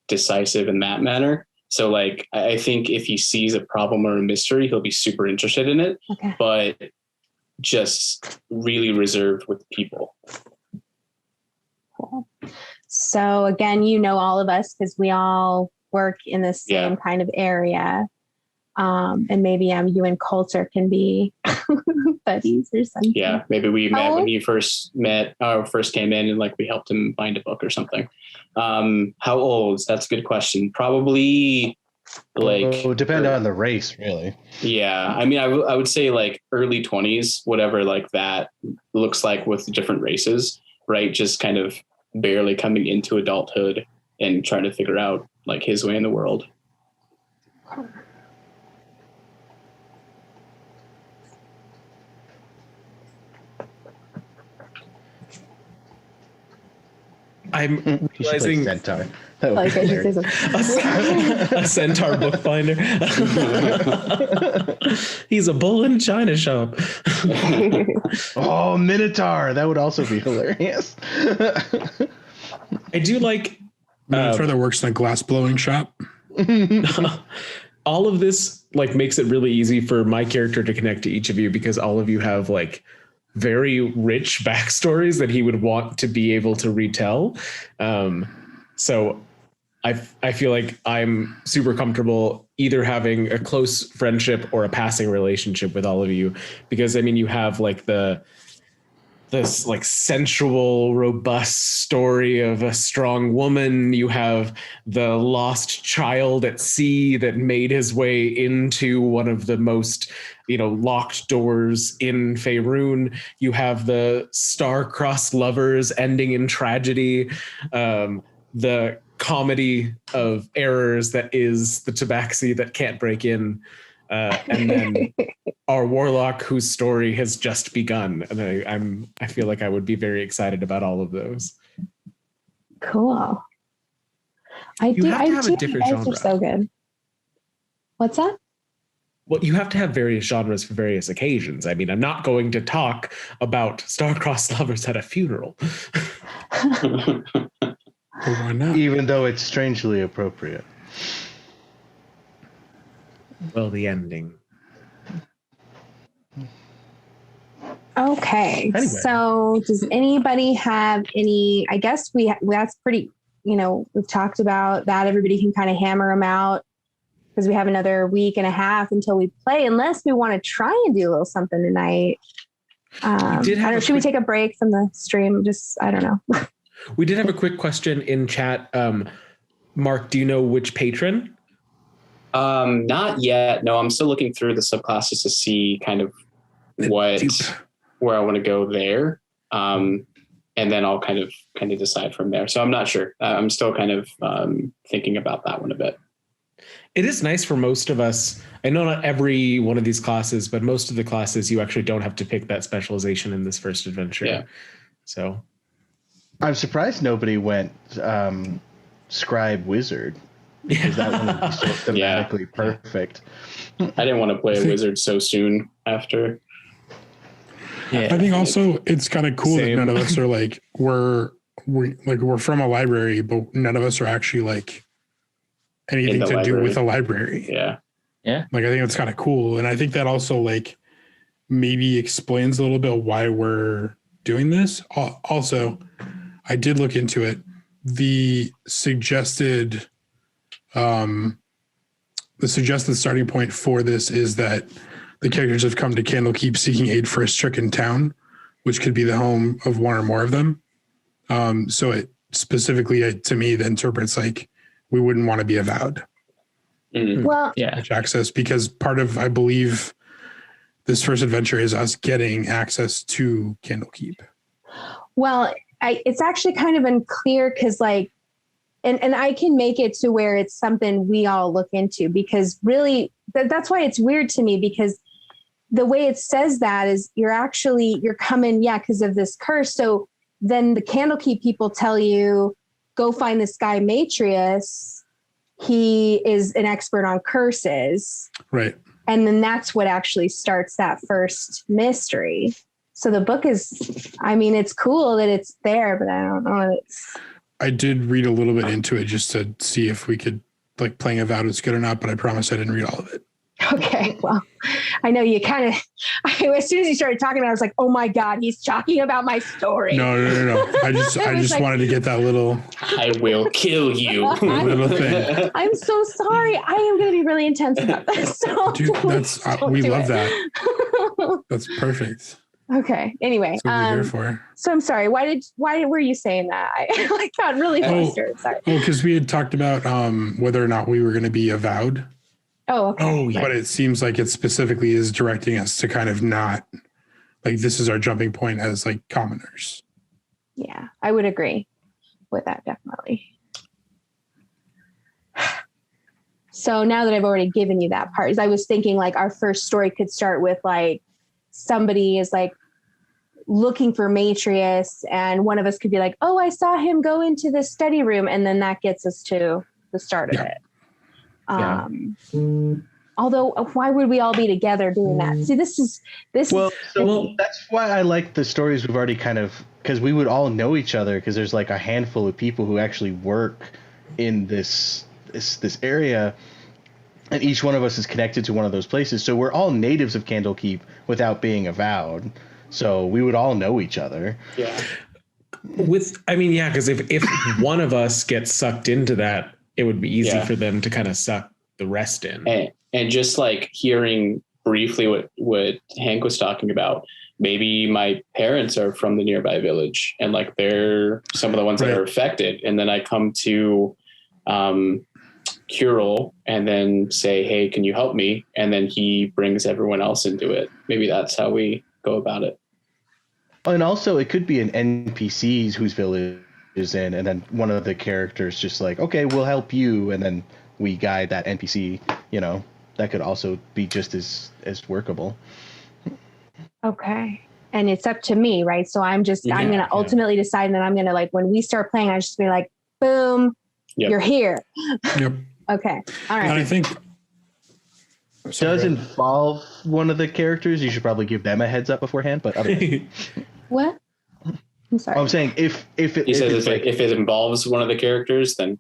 decisive in that manner. So like, I think if he sees a problem or a mystery, he'll be super interested in it, Okay. but just really reserved with people. Cool. So again, you know all of us because we all work in the same kind of area. And maybe you and Coulter can be buddies or something. Yeah, maybe we met when he first came in and like we helped him find a book or something. How old? That's a good question. Probably like depend on the race, really. Yeah, I mean, I would say like early 20s, whatever like that looks like with different races, right? Just kind of barely coming into adulthood and trying to figure out like his way in the world. I'm realizing centaur. Like I should say something. a centaur bookbinder. He's a bull in a china shop. Oh, Minotaur. That would also be hilarious. I do like Minotaur that works in a glass blowing shop. all of this like makes it really easy for my character to connect to each of you because all of you have like very rich backstories that he would want to be able to retell. So I feel like I'm super comfortable either having a close friendship or a passing relationship with all of you, because I mean, you have like this like sensual, robust story of a strong woman. You have the lost child at sea that made his way into one of the most, locked doors in Faerun. You have the star-crossed lovers ending in tragedy. The comedy of errors that is the tabaxi that can't break in. And then our warlock whose story has just begun. And I feel like I would be very excited about all of those. Cool. I do. have to have a you different guys genre. are so good. What's that? Well, you have to have various genres for various occasions. I mean, I'm not going to talk about star-crossed lovers at a funeral. But why not? Even though it's strangely appropriate. Well, the ending. Okay. Anyway. So does anybody have any, I guess that's pretty, we've talked about that. Everybody can kind of hammer them out because we have another week and a half until we play, unless we want to try and do a little something tonight. I don't know. Should we take a break from the stream? I don't know. We did have a quick question in chat. Mark, do you know which patron? Not yet. No, I'm still looking through the subclasses to see kind of where I want to go there. And then I'll kind of decide from there. So I'm not sure. I'm still kind of thinking about that one a bit. It is nice for most of us. I know not every one of these classes, but most of the classes, you actually don't have to pick that specialization in this first adventure. Yeah. So I'm surprised nobody went scribe wizard, because that one would be so thematically perfect. I didn't want to play a wizard so soon after. Yeah. I think also it's kind of cool Same. that none of us are like we're from a library, but none of us are actually like anything to do with a library. Yeah. Like I think it's kind of cool, and I think that also like maybe explains a little bit why we're doing this. Also, I did look into it. The suggested starting point for this is that the characters have come to Candlekeep seeking aid for a stricken town, which could be the home of one or more of them. So it specifically, to me, that interprets like we wouldn't want to be avowed. Mm-hmm. Well, Yeah. Access, because part of, I believe, this first adventure is us getting access to Candlekeep. Well, it's actually kind of unclear because like, and I can make it to where it's something we all look into, because really that's why it's weird to me, because the way it says that is you're coming, because of this curse. So then the Candlekeep people tell you, go find this guy Matrius. He is an expert on curses. Right. And then that's what actually starts that first mystery. So the book is, it's cool that it's there, but I don't know. I did read a little bit into it just to see if we could, like, playing Avowed was good or not, but I promise I didn't read all of it. Okay, well, I know you kind of, as soon as you started talking about it, I was like, oh my God, he's talking about my story. No. I just wanted to get that little. I will kill you. Little thing. I'm so sorry. I am going to be really intense about this. So Dude, we love that. That's perfect. Okay. Anyway, That's what we're here for. so I'm sorry. Why were you saying that? I got really flustered. Sorry. Because we had talked about whether or not we were going to be avowed. Oh, okay. Oh, yeah. But it seems like it specifically is directing us to kind of not, like, this is our jumping point as like commoners. Yeah, I would agree with that, definitely. So now that I've already given you that part, I was thinking like our first story could start with like somebody is like looking for Matrius, and one of us could be like, oh, I saw him go into the study room. And then that gets us to the start of it. Although why would we all be together doing that? See, this that's why I like the stories we've already kind of, because we would all know each other, because there's like a handful of people who actually work in this area, and each one of us is connected to one of those places. So we're all natives of Candlekeep without being avowed. So we would all know each other. Yeah. Because if one of us gets sucked into that, it would be easy for them to kind of suck the rest in. And just like hearing briefly what Hank was talking about, maybe my parents are from the nearby village, and like they're some of the ones that are affected. And then I come to Curel and then say, hey, can you help me? And then he brings everyone else into it. Maybe that's how we go about it. And also it could be an NPC whose village is in, and then one of the characters just like, okay, we'll help you, and then we guide that NPC. That could also be just as workable. okay. And it's up to me, right? So I'm going to ultimately decide, and then I'm going to, like, when we start playing, I just be like, boom, Yep. You're here. Yep. Okay. All And I right. think Does involve one of the characters. You should probably give them a heads up beforehand. But otherwise, What? I'm sorry. I'm saying if He says it's like, if it involves one of the characters, then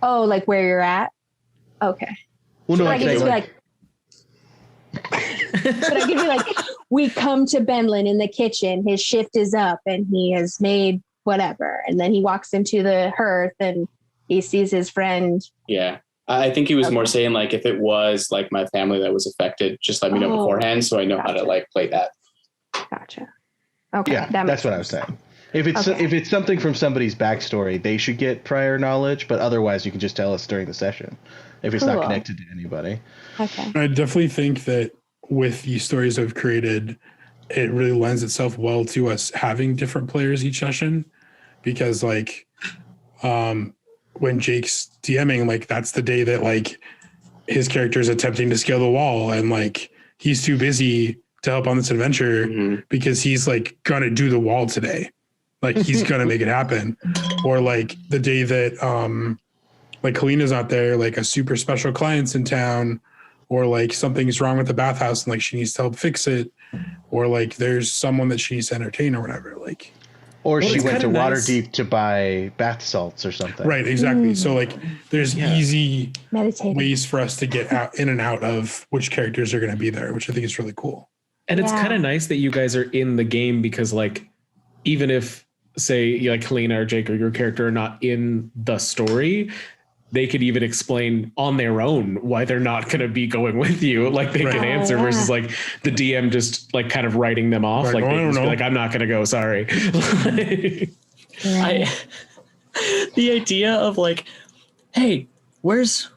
Oh, like where you're at? Okay. well, no, But I I'm could saying just be like, but I could be like, we come to Benlin in the kitchen. His shift is up and he has made whatever. And then he walks into the hearth and he sees his friend. yeah. I think he was more Okay. saying like if it was like my family that was affected, just let me know Oh, beforehand so I know how to gotcha. like play that. Gotcha. Okay. yeah, that that's makes what I was sense. saying. If it's Okay. if it's something from somebody's backstory, they should get prior knowledge. But otherwise, you can just tell us during the session if it's not Cool. connected to anybody. Okay. I definitely think that with the stories I've created, it really lends itself well to us having different players each session, because like when Jake's DMing, like that's the day that like his character is attempting to scale the wall and like he's too busy to help on this adventure Mhm. because he's like gonna do the wall today. Like he's gonna make it happen. Or like the day that like Kalina's not there, like a super special client's in town, or like something's wrong with the bathhouse and like she needs to help fix it, or like there's someone that she needs to entertain or whatever. Like Or Well, she it's went to kinda nice. Waterdeep to buy bath salts or something. right, exactly. So like there's Yeah. easy Meditating. ways for us to get out in and out of which characters are going to be there, which I think is really cool. And it's Yeah. kind of nice that you guys are in the game because, like, even if, say, like Helena or Jake or your character are not in the story, they could even explain on their own why they're not going to be going with you. Like, they can Right. answer Oh, yeah. versus like the DM just like kind of writing them off. Like, Like, oh, they I can don't just be know. like, I'm not going to go. Sorry. Right. The idea of like, hey, where's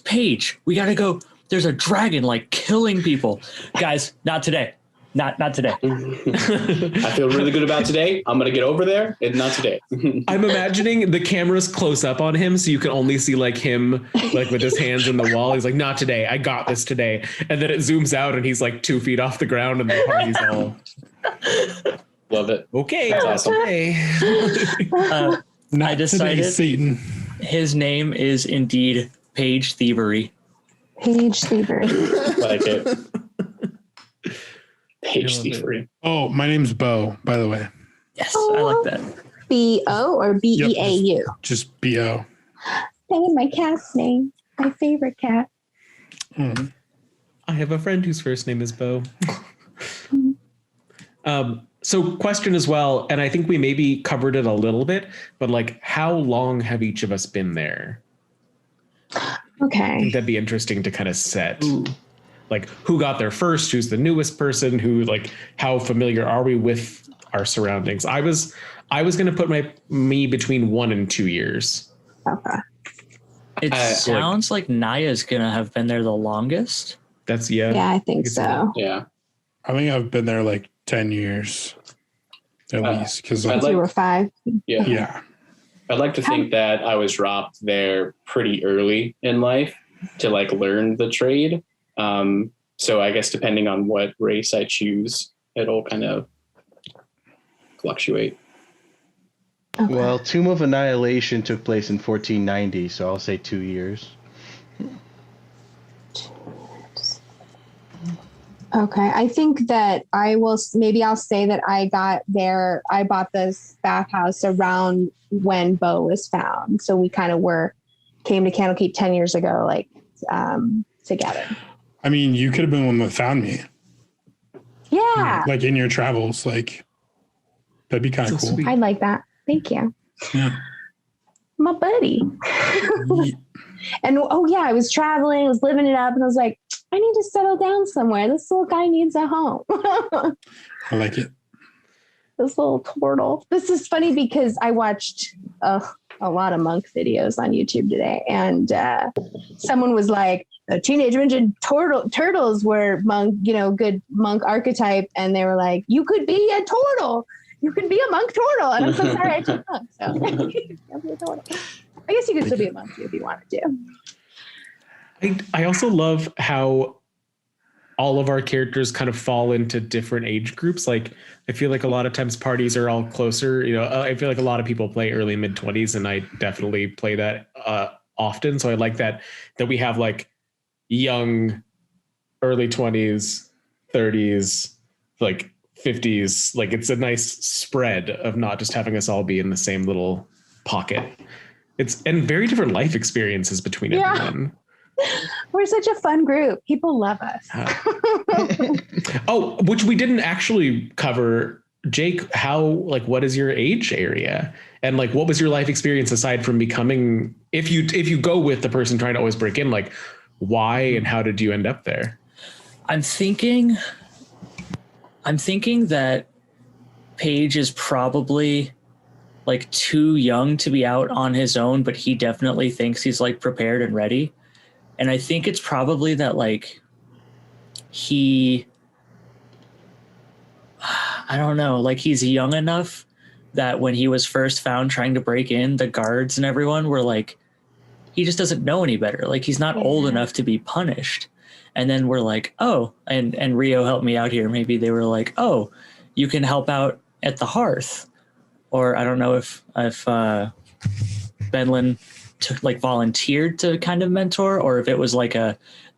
Paige? We gotta go. There's a dragon like killing people. Guys, not today. Not today. I feel really good about today. I'm gonna get over there, and not today. I'm imagining the camera's close up on him, so you can only see like him, like with his hands in the wall. He's like, "Not today. I got this today." And then it zooms out, and he's like 2 feet off the ground, and the party's all Love it. okay. That's awesome. Okay. Not I decided- today, Satan. His name is indeed Paige Thievery. Page Thievery. Like it. Page I love it. thievery. Oh, my name's Bo, by the way. Yes, I like that. B-O or B-E-A-U? Just B-O. That is my cat's name. My favorite cat. Mm. I have a friend whose first name is Bo. So question as well, and I think we maybe covered it a little bit, but like how long have each of us been there? I Okay. think that'd be interesting to kind of set. Like who got there first, who's the newest person, who like how familiar are we with our surroundings? I was gonna put me between 1 and 2 years. Okay. It sounds like Naya's gonna have been there the longest. That's Yeah, I think can see so. Yeah. I think I've been there like 10 years at least. Because I'd like- You were 5. Yeah. yeah. I'd like to think that I was dropped there pretty early in life to like learn the trade. So I guess depending on what race I choose, it'll kind of fluctuate. Okay. Well, Tomb of Annihilation took place in 1490, so I'll say 2 years. Okay. I think that I'll say that I bought this bathhouse around when Bo was found. So we kind of came to Candlekeep 10 years ago, like together. I mean, you could have been one that found me. Yeah. Like in your travels. Like, that'd be kind of So cool. sweet. I'd like that. Thank you. Yeah. My buddy. And I was traveling, I was living it up, and I was like, I need to settle down somewhere. This little guy needs a home. I like it. This little turtle. This is funny because I watched a lot of monk videos on YouTube today, and someone was like, a Teenage Mutant Turtles were monk, good monk archetype, and they were like, you could be a turtle. You could be a monk turtle. And I'm so sorry I took monk. So I'll be a turtle. I guess you could still be a monk too if you wanted to. I also love how all of our characters kind of fall into different age groups. Like I feel like a lot of times parties are all closer. I feel like a lot of people play early mid-20s, and I definitely play that often. So I like that we have like young, early 20s, 30s, like 50s. Like it's a nice spread of not just having us all be in the same little pocket. And very different life experiences between everyone. We're such a fun group. People love us. Oh, which we didn't actually cover, Jake. What is your age area, and like what was your life experience aside from becoming? If you go with the person trying to always break in, like why and how did you end up there? I'm thinking that Paige is probably like too young to be out on his own, but he definitely thinks he's like prepared and ready. And I think it's probably that like I don't know, like he's young enough that when he was first found trying to break in, the guards and everyone were like, he just doesn't know any better. Like he's not old enough to be punished. And then we're like, oh, and Rio helped me out here. Maybe they were like, oh, you can help out at the hearth. Or I don't know if Benlin volunteered to kind of mentor, or if it was like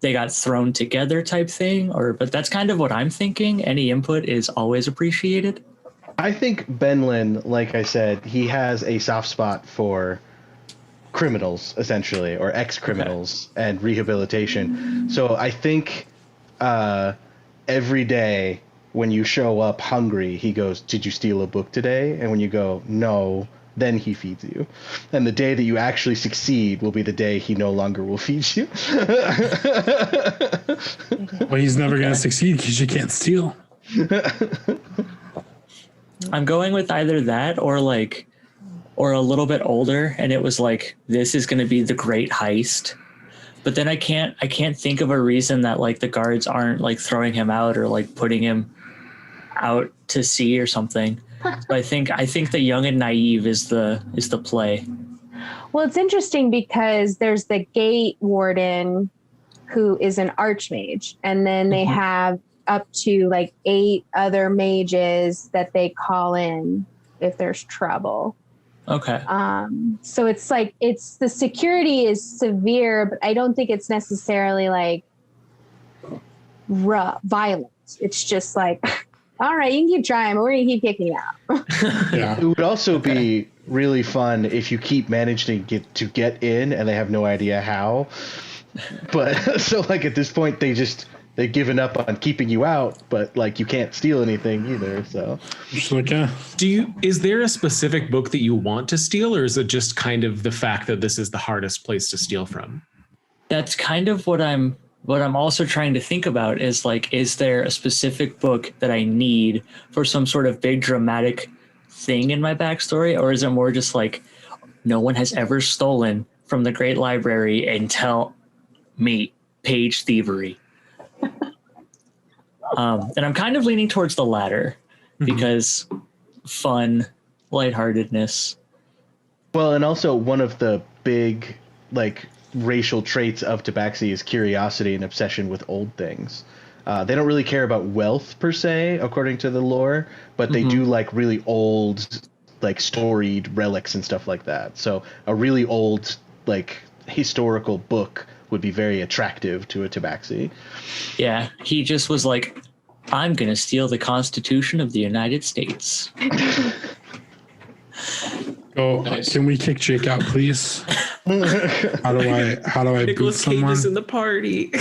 they got thrown together type thing, but that's kind of what I'm thinking. Any input is always appreciated. I think Benlin, like I said, he has a soft spot for criminals, essentially, or ex-criminals and rehabilitation. So I think every day when you show up hungry, he goes, "Did you steal a book today?" And when you go, "No," then he feeds you. And the day that you actually succeed will be the day he no longer will feed you. Well, he's never going to succeed because you can't steal. I'm going with either that or a little bit older, and it was like, this is going to be the great heist. But then I can't think of a reason that like the guards aren't like throwing him out or like putting him out to sea or something. So I think the young and naive is the play. Well, it's interesting because there's the gate warden who is an archmage, and then they have up to like 8 other mages that they call in if there's trouble. Okay. So it's like the security is severe, but I don't think it's necessarily like violent. It's just like, all right, you can keep trying, but we're gonna keep kicking you out. Yeah. It would also be really fun if you keep managing to get in and they have no idea how. But so like at this point they've given up on keeping you out, but like you can't steal anything either. So Just like, yeah. Is there a specific book that you want to steal, or is it just kind of the fact that this is the hardest place to steal from? That's kind of what I'm also trying to think about is like, is there a specific book that I need for some sort of big dramatic thing in my backstory? Or is it more just like, no one has ever stolen from the Great Library until me, Page Thievery. And I'm kind of leaning towards the latter because fun, lightheartedness. well, and also one of the big like racial traits of Tabaxi is curiosity and obsession with old things. They don't really care about wealth per se, according to the lore, but they do like really old, like storied relics and stuff like that. So a really old, like historical book would be very attractive to a Tabaxi. Yeah, he just was like, I'm going to steal the Constitution of the United States. Oh, Nice. Can we kick Jake out, please? How do I boot Nicolas Cage someone? is in the party.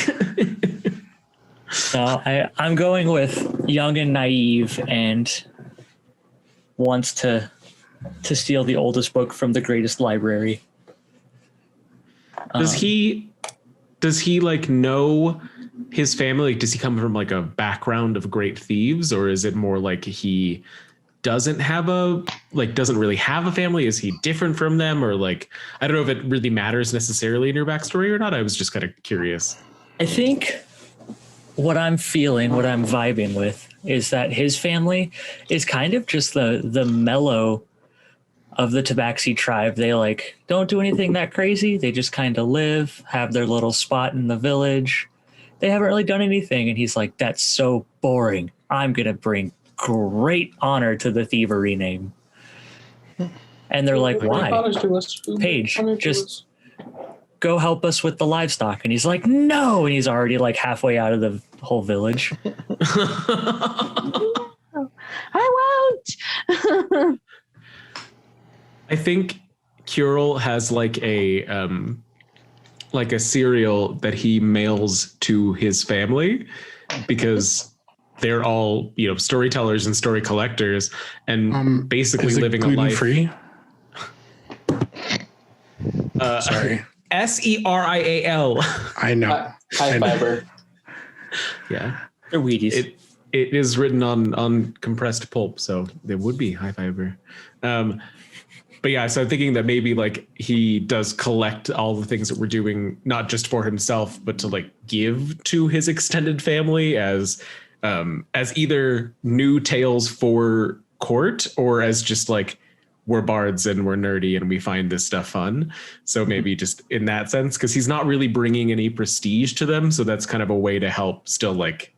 No, I'm going with young and naive and wants to steal the oldest book from the greatest library. Does he like know his family? Like, does he come from like a background of great thieves, or is it more like he doesn't really have a family? Is he different from them? Or like, I don't know if it really matters necessarily in your backstory or not. I was just kind of curious. I think what I'm feeling, what I'm vibing with is that his family is kind of just the mellow of the Tabaxi tribe. They like don't do anything that crazy. They just kind of live, have their little spot in the village, they haven't really done anything. And he's like, that's so boring. I'm going to bring great honor to the thievery name. And they're like, why? Paige, just go help us with the livestock. And he's like, no. And he's already like halfway out of the whole village. I won't. I think Curel has like a cereal that he mails to his family because they're all, storytellers and story collectors and basically living a life. Gluten-free? Sorry. SERIAL. I know. High fiber. Yeah. They're Wheaties. It is written on compressed pulp, so there would be high fiber. But yeah, so I'm thinking that maybe like he does collect all the things that we're doing, not just for himself, but to like give to his extended family as either new tales for court or as just like we're bards and we're nerdy and we find this stuff fun. So maybe just in that sense, because he's not really bringing any prestige to them. So that's kind of a way to help still like,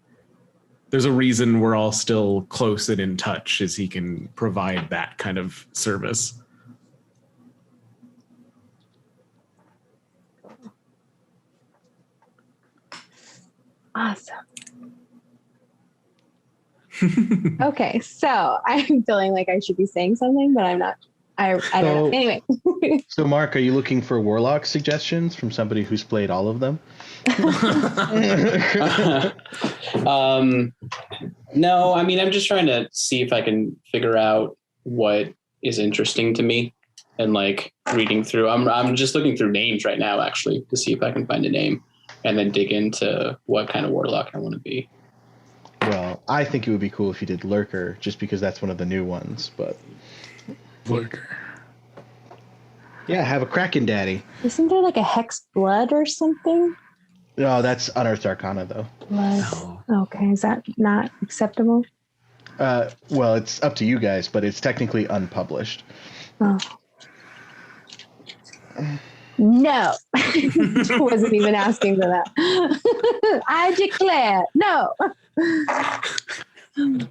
there's a reason we're all still close and in touch is he can provide that kind of service. Awesome. Okay, so I'm feeling like I should be saying something, but I'm not. I don't know. Anyway. So, Mark, are you looking for warlock suggestions from somebody who's played all of them? No, I mean, I'm just trying to see if I can figure out what is interesting to me and like reading through. I'm just looking through names right now, actually, to see if I can find a name and then dig into what kind of warlock I want to be. Well, I think it would be cool if you did Lurker, just because that's one of the new ones, but... Lurker. Yeah, have a Kraken Daddy. Isn't there like a Hex Blood or something? No, that's Unearthed Arcana, though. Blood. Okay, is that not acceptable? Well, it's up to you guys, but it's technically unpublished. Oh. No. Wasn't even asking for that. I declare no.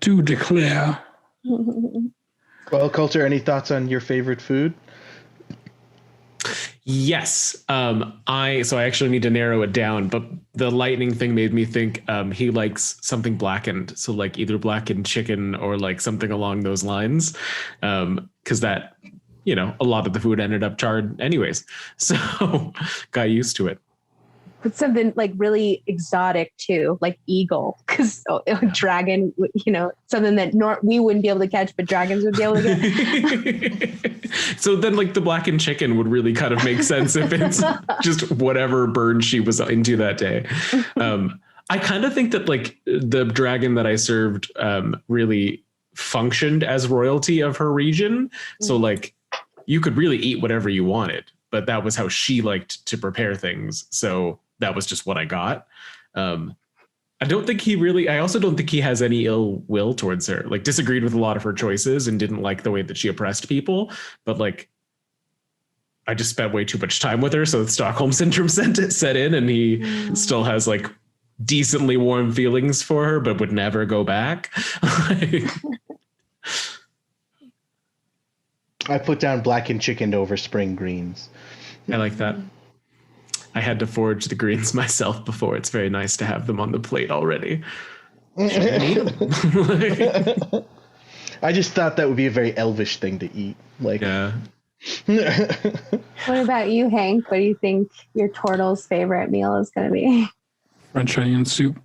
To declare. Well, Coulter, any thoughts on your favorite food? Yes. I actually need to narrow it down, but the lightning thing made me think he likes something blackened. So like either blackened chicken or like something along those lines. Cause that, a lot of the food ended up charred anyways. So got used to it. But something like really exotic too, like eagle, because dragon, something that we wouldn't be able to catch, but dragons would be able to get. So then like the blackened chicken would really kind of make sense if it's just whatever bird she was into that day. I kind of think that like the dragon that I served really functioned as royalty of her region. So like you could really eat whatever you wanted, but that was how she liked to prepare things. So that was just what I got. I also don't think he has any ill will towards her, like disagreed with a lot of her choices and didn't like the way that she oppressed people. But like, I just spent way too much time with her. So Stockholm syndrome set in and he still has like decently warm feelings for her, but would never go back. I put down blackened chicken over spring greens. I like that. I had to forage the greens myself before. It's very nice to have them on the plate already. I just thought that would be a very elvish thing to eat. Like, yeah. What about you, Hank? What do you think your turtle's favorite meal is going to be? French onion soup.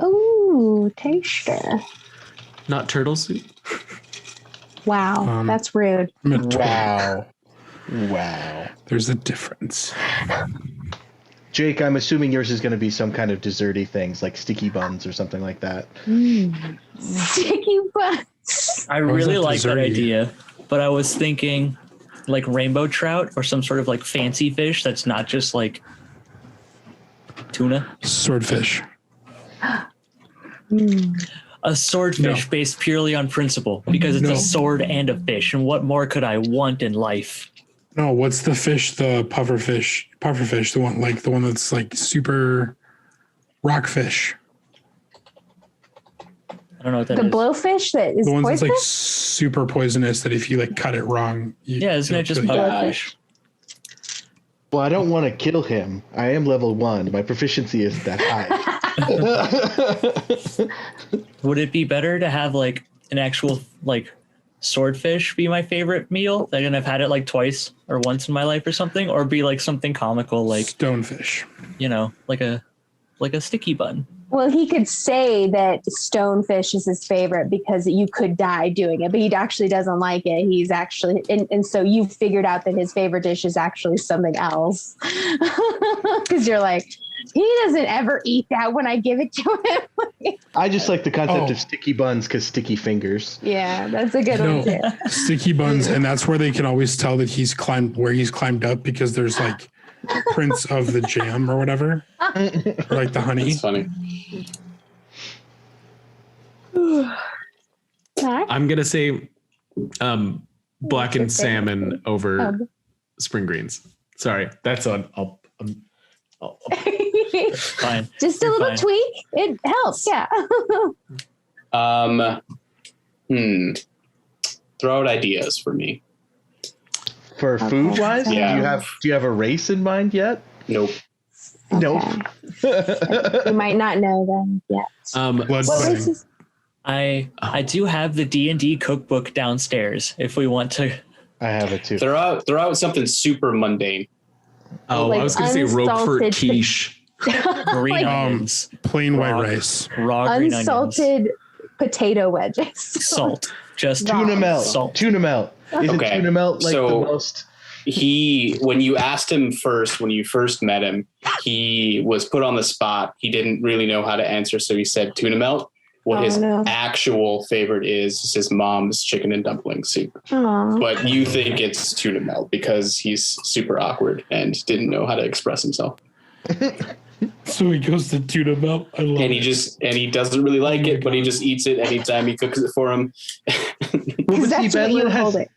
Ooh, taster. Not turtle soup? Wow, that's rude. Wow. There's a difference. Jake, I'm assuming yours is going to be some kind of desserty things like sticky buns or something like that. Sticky buns. I really like that idea, but I was thinking like rainbow trout or some sort of like fancy fish that's not just like tuna. Swordfish. A swordfish based purely on principle because it's a sword and a fish. And what more could I want in life? No, what's the fish? The pufferfish, the one that's like super Rockfish. I don't know what that The is. blowfish that is The ones that's like poisonous? super poisonous that if you like cut it wrong, Yeah, isn't it just pufferfish? Well, I don't want to kill him. I am level 1. My proficiency is that high. Would it be better to have like an actual like swordfish be my favorite meal? Like, and I've had it like twice or once in my life or something, or be like something comical, like stonefish. like a sticky bun. Well, he could say that stonefish is his favorite because you could die doing it, but he actually doesn't like it. He's actually, and so you figured out that his favorite dish is actually something else. Because you're like, he doesn't ever eat that when I give it to him. I just like the concept of sticky buns because sticky fingers. Yeah, that's a good one too. Sticky buns, and that's where they can always tell that he's climbed up because there's like prints of the jam or whatever, or like the honey. That's funny. I'm gonna say blackened salmon over spring greens. Sorry, that's on. Fine. Just a You're little fine. tweak. It helps. Yeah. Throw out ideas for me. For food wise, Yeah. Do you have a race in mind yet? Nope. Nope. You might not know them yet. Blood What pudding. race is? I do have the D&D cookbook downstairs if we want to. I have it too. Throw out something super mundane. Oh, Like I was gonna say Roquefort unsalted quiche. Green Like- onions, Plain white Raw- rice. raw green onions, Unsalted potato wedges. salt, just Tuna melt. salt. Tuna melt. Isn't Okay, tuna melt like so- the most? When you asked him first, when you first met him, he was put on the spot. He didn't really know how to answer, so he said tuna melt. What his actual favorite is his mom's chicken and dumpling soup. Aw. But you think it's tuna melt because he's super awkward and didn't know how to express himself. So he goes to tuna melt. I love And it. he doesn't really like Oh my it, but he God. just eats it anytime he cooks it for him. Because that's what you hold it.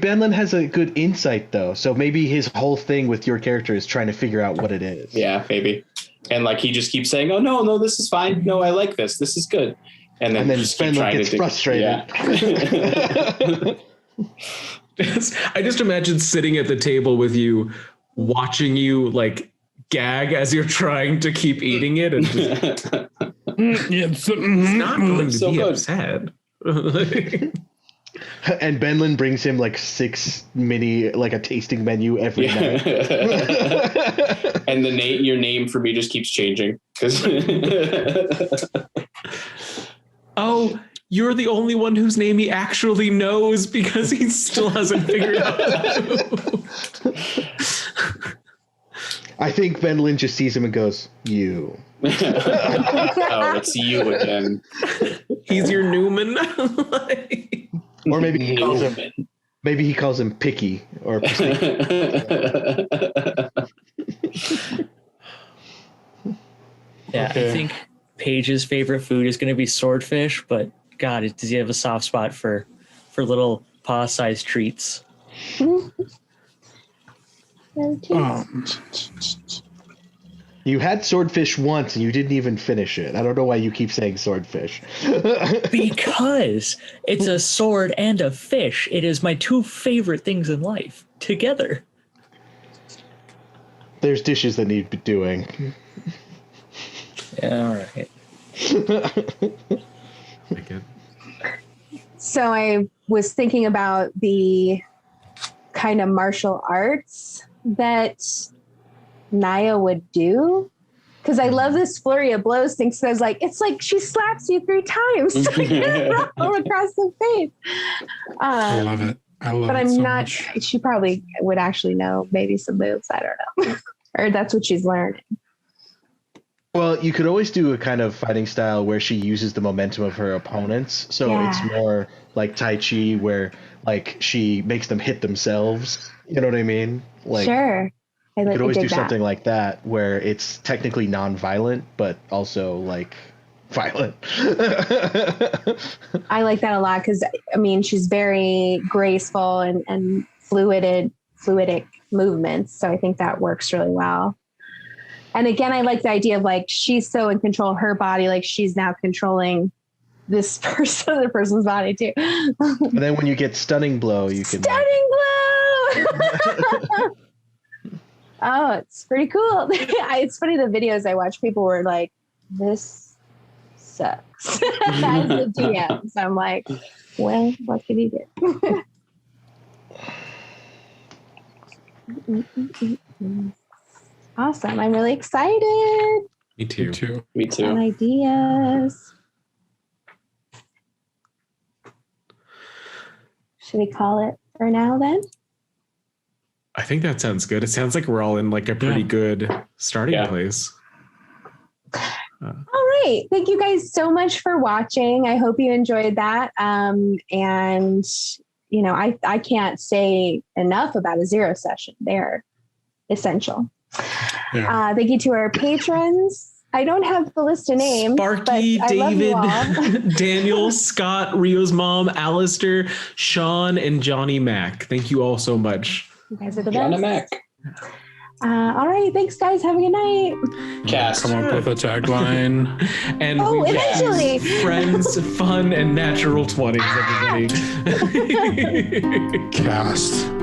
Benlin has a good insight though, so maybe his whole thing with your character is trying to figure out what it is. Yeah, maybe. And like he just keeps saying, "Oh no, this is fine. No, I like this. This is good." And then just keep Benlin trying gets to frustrated. Yeah. I just imagine sitting at the table with you, watching you like gag as you're trying to keep eating it, and just, Yeah, it's not going to So be good. upset. And Benlin brings him like 6 like a tasting menu every night. And your name for me just keeps changing because Oh, you're the only one whose name he actually knows because he still hasn't figured out. I think Benlin just sees him and goes, "You." oh, it's you again. He's your Newman. Or maybe he calls him Picky or Yeah, Okay. I think Paige's favorite food is going to be swordfish, but God, does he have a soft spot for little paw-sized treats? You had swordfish once and you didn't even finish it. I don't know why you keep saying swordfish. Because it's a sword and a fish. It is my 2 favorite things in life together. There's dishes that need doing. Yeah, all right. So I was thinking about the kind of martial arts that Naya would do. Because I love this flurry of blows thing. So I was like, it's like she slaps you 3 times all across the face. I love it. I love But it I'm so not, much. she probably would actually know maybe some moves. I don't know. Or that's what she's learning. Well, you could always do a kind of fighting style where she uses the momentum of her opponents. So it's more like Tai Chi where like she makes them hit themselves. You know what I mean? Like Sure. you could always do dig that. something like that where it's technically non-violent, but also like violent. I like that a lot because I mean she's very graceful and fluidic movements, so I think that works really well. And again, I like the idea of like, she's so in control of her body, like she's now controlling this person, the person's body too. And then when you get stunning blow, you can. Stunning blow! Oh, it's pretty cool. It's funny, the videos I watch, people were like, this sucks. As the DM. So I'm like, well, what can you do? Awesome. I'm really excited. Me too. Me too. Fun ideas. Should we call it for now then? I think that sounds good. It sounds like we're all in like a pretty good starting place. All right. Thank you guys so much for watching. I hope you enjoyed that. And you know, I can't say enough about a zero session. They're essential. Yeah. Thank you to our patrons. I don't have the list of names. Sparky, but I love you all. David, Daniel, Scott, Rio's mom, Alistair, Sean, and Johnny Mac. Thank you all so much. You guys are the Johnny best. Mac. All right. Thanks, guys. Have a good night. Cast. Come up with a tagline. And Oh, we eventually. choose friends, fun, and natural 20s, everybody. Cast.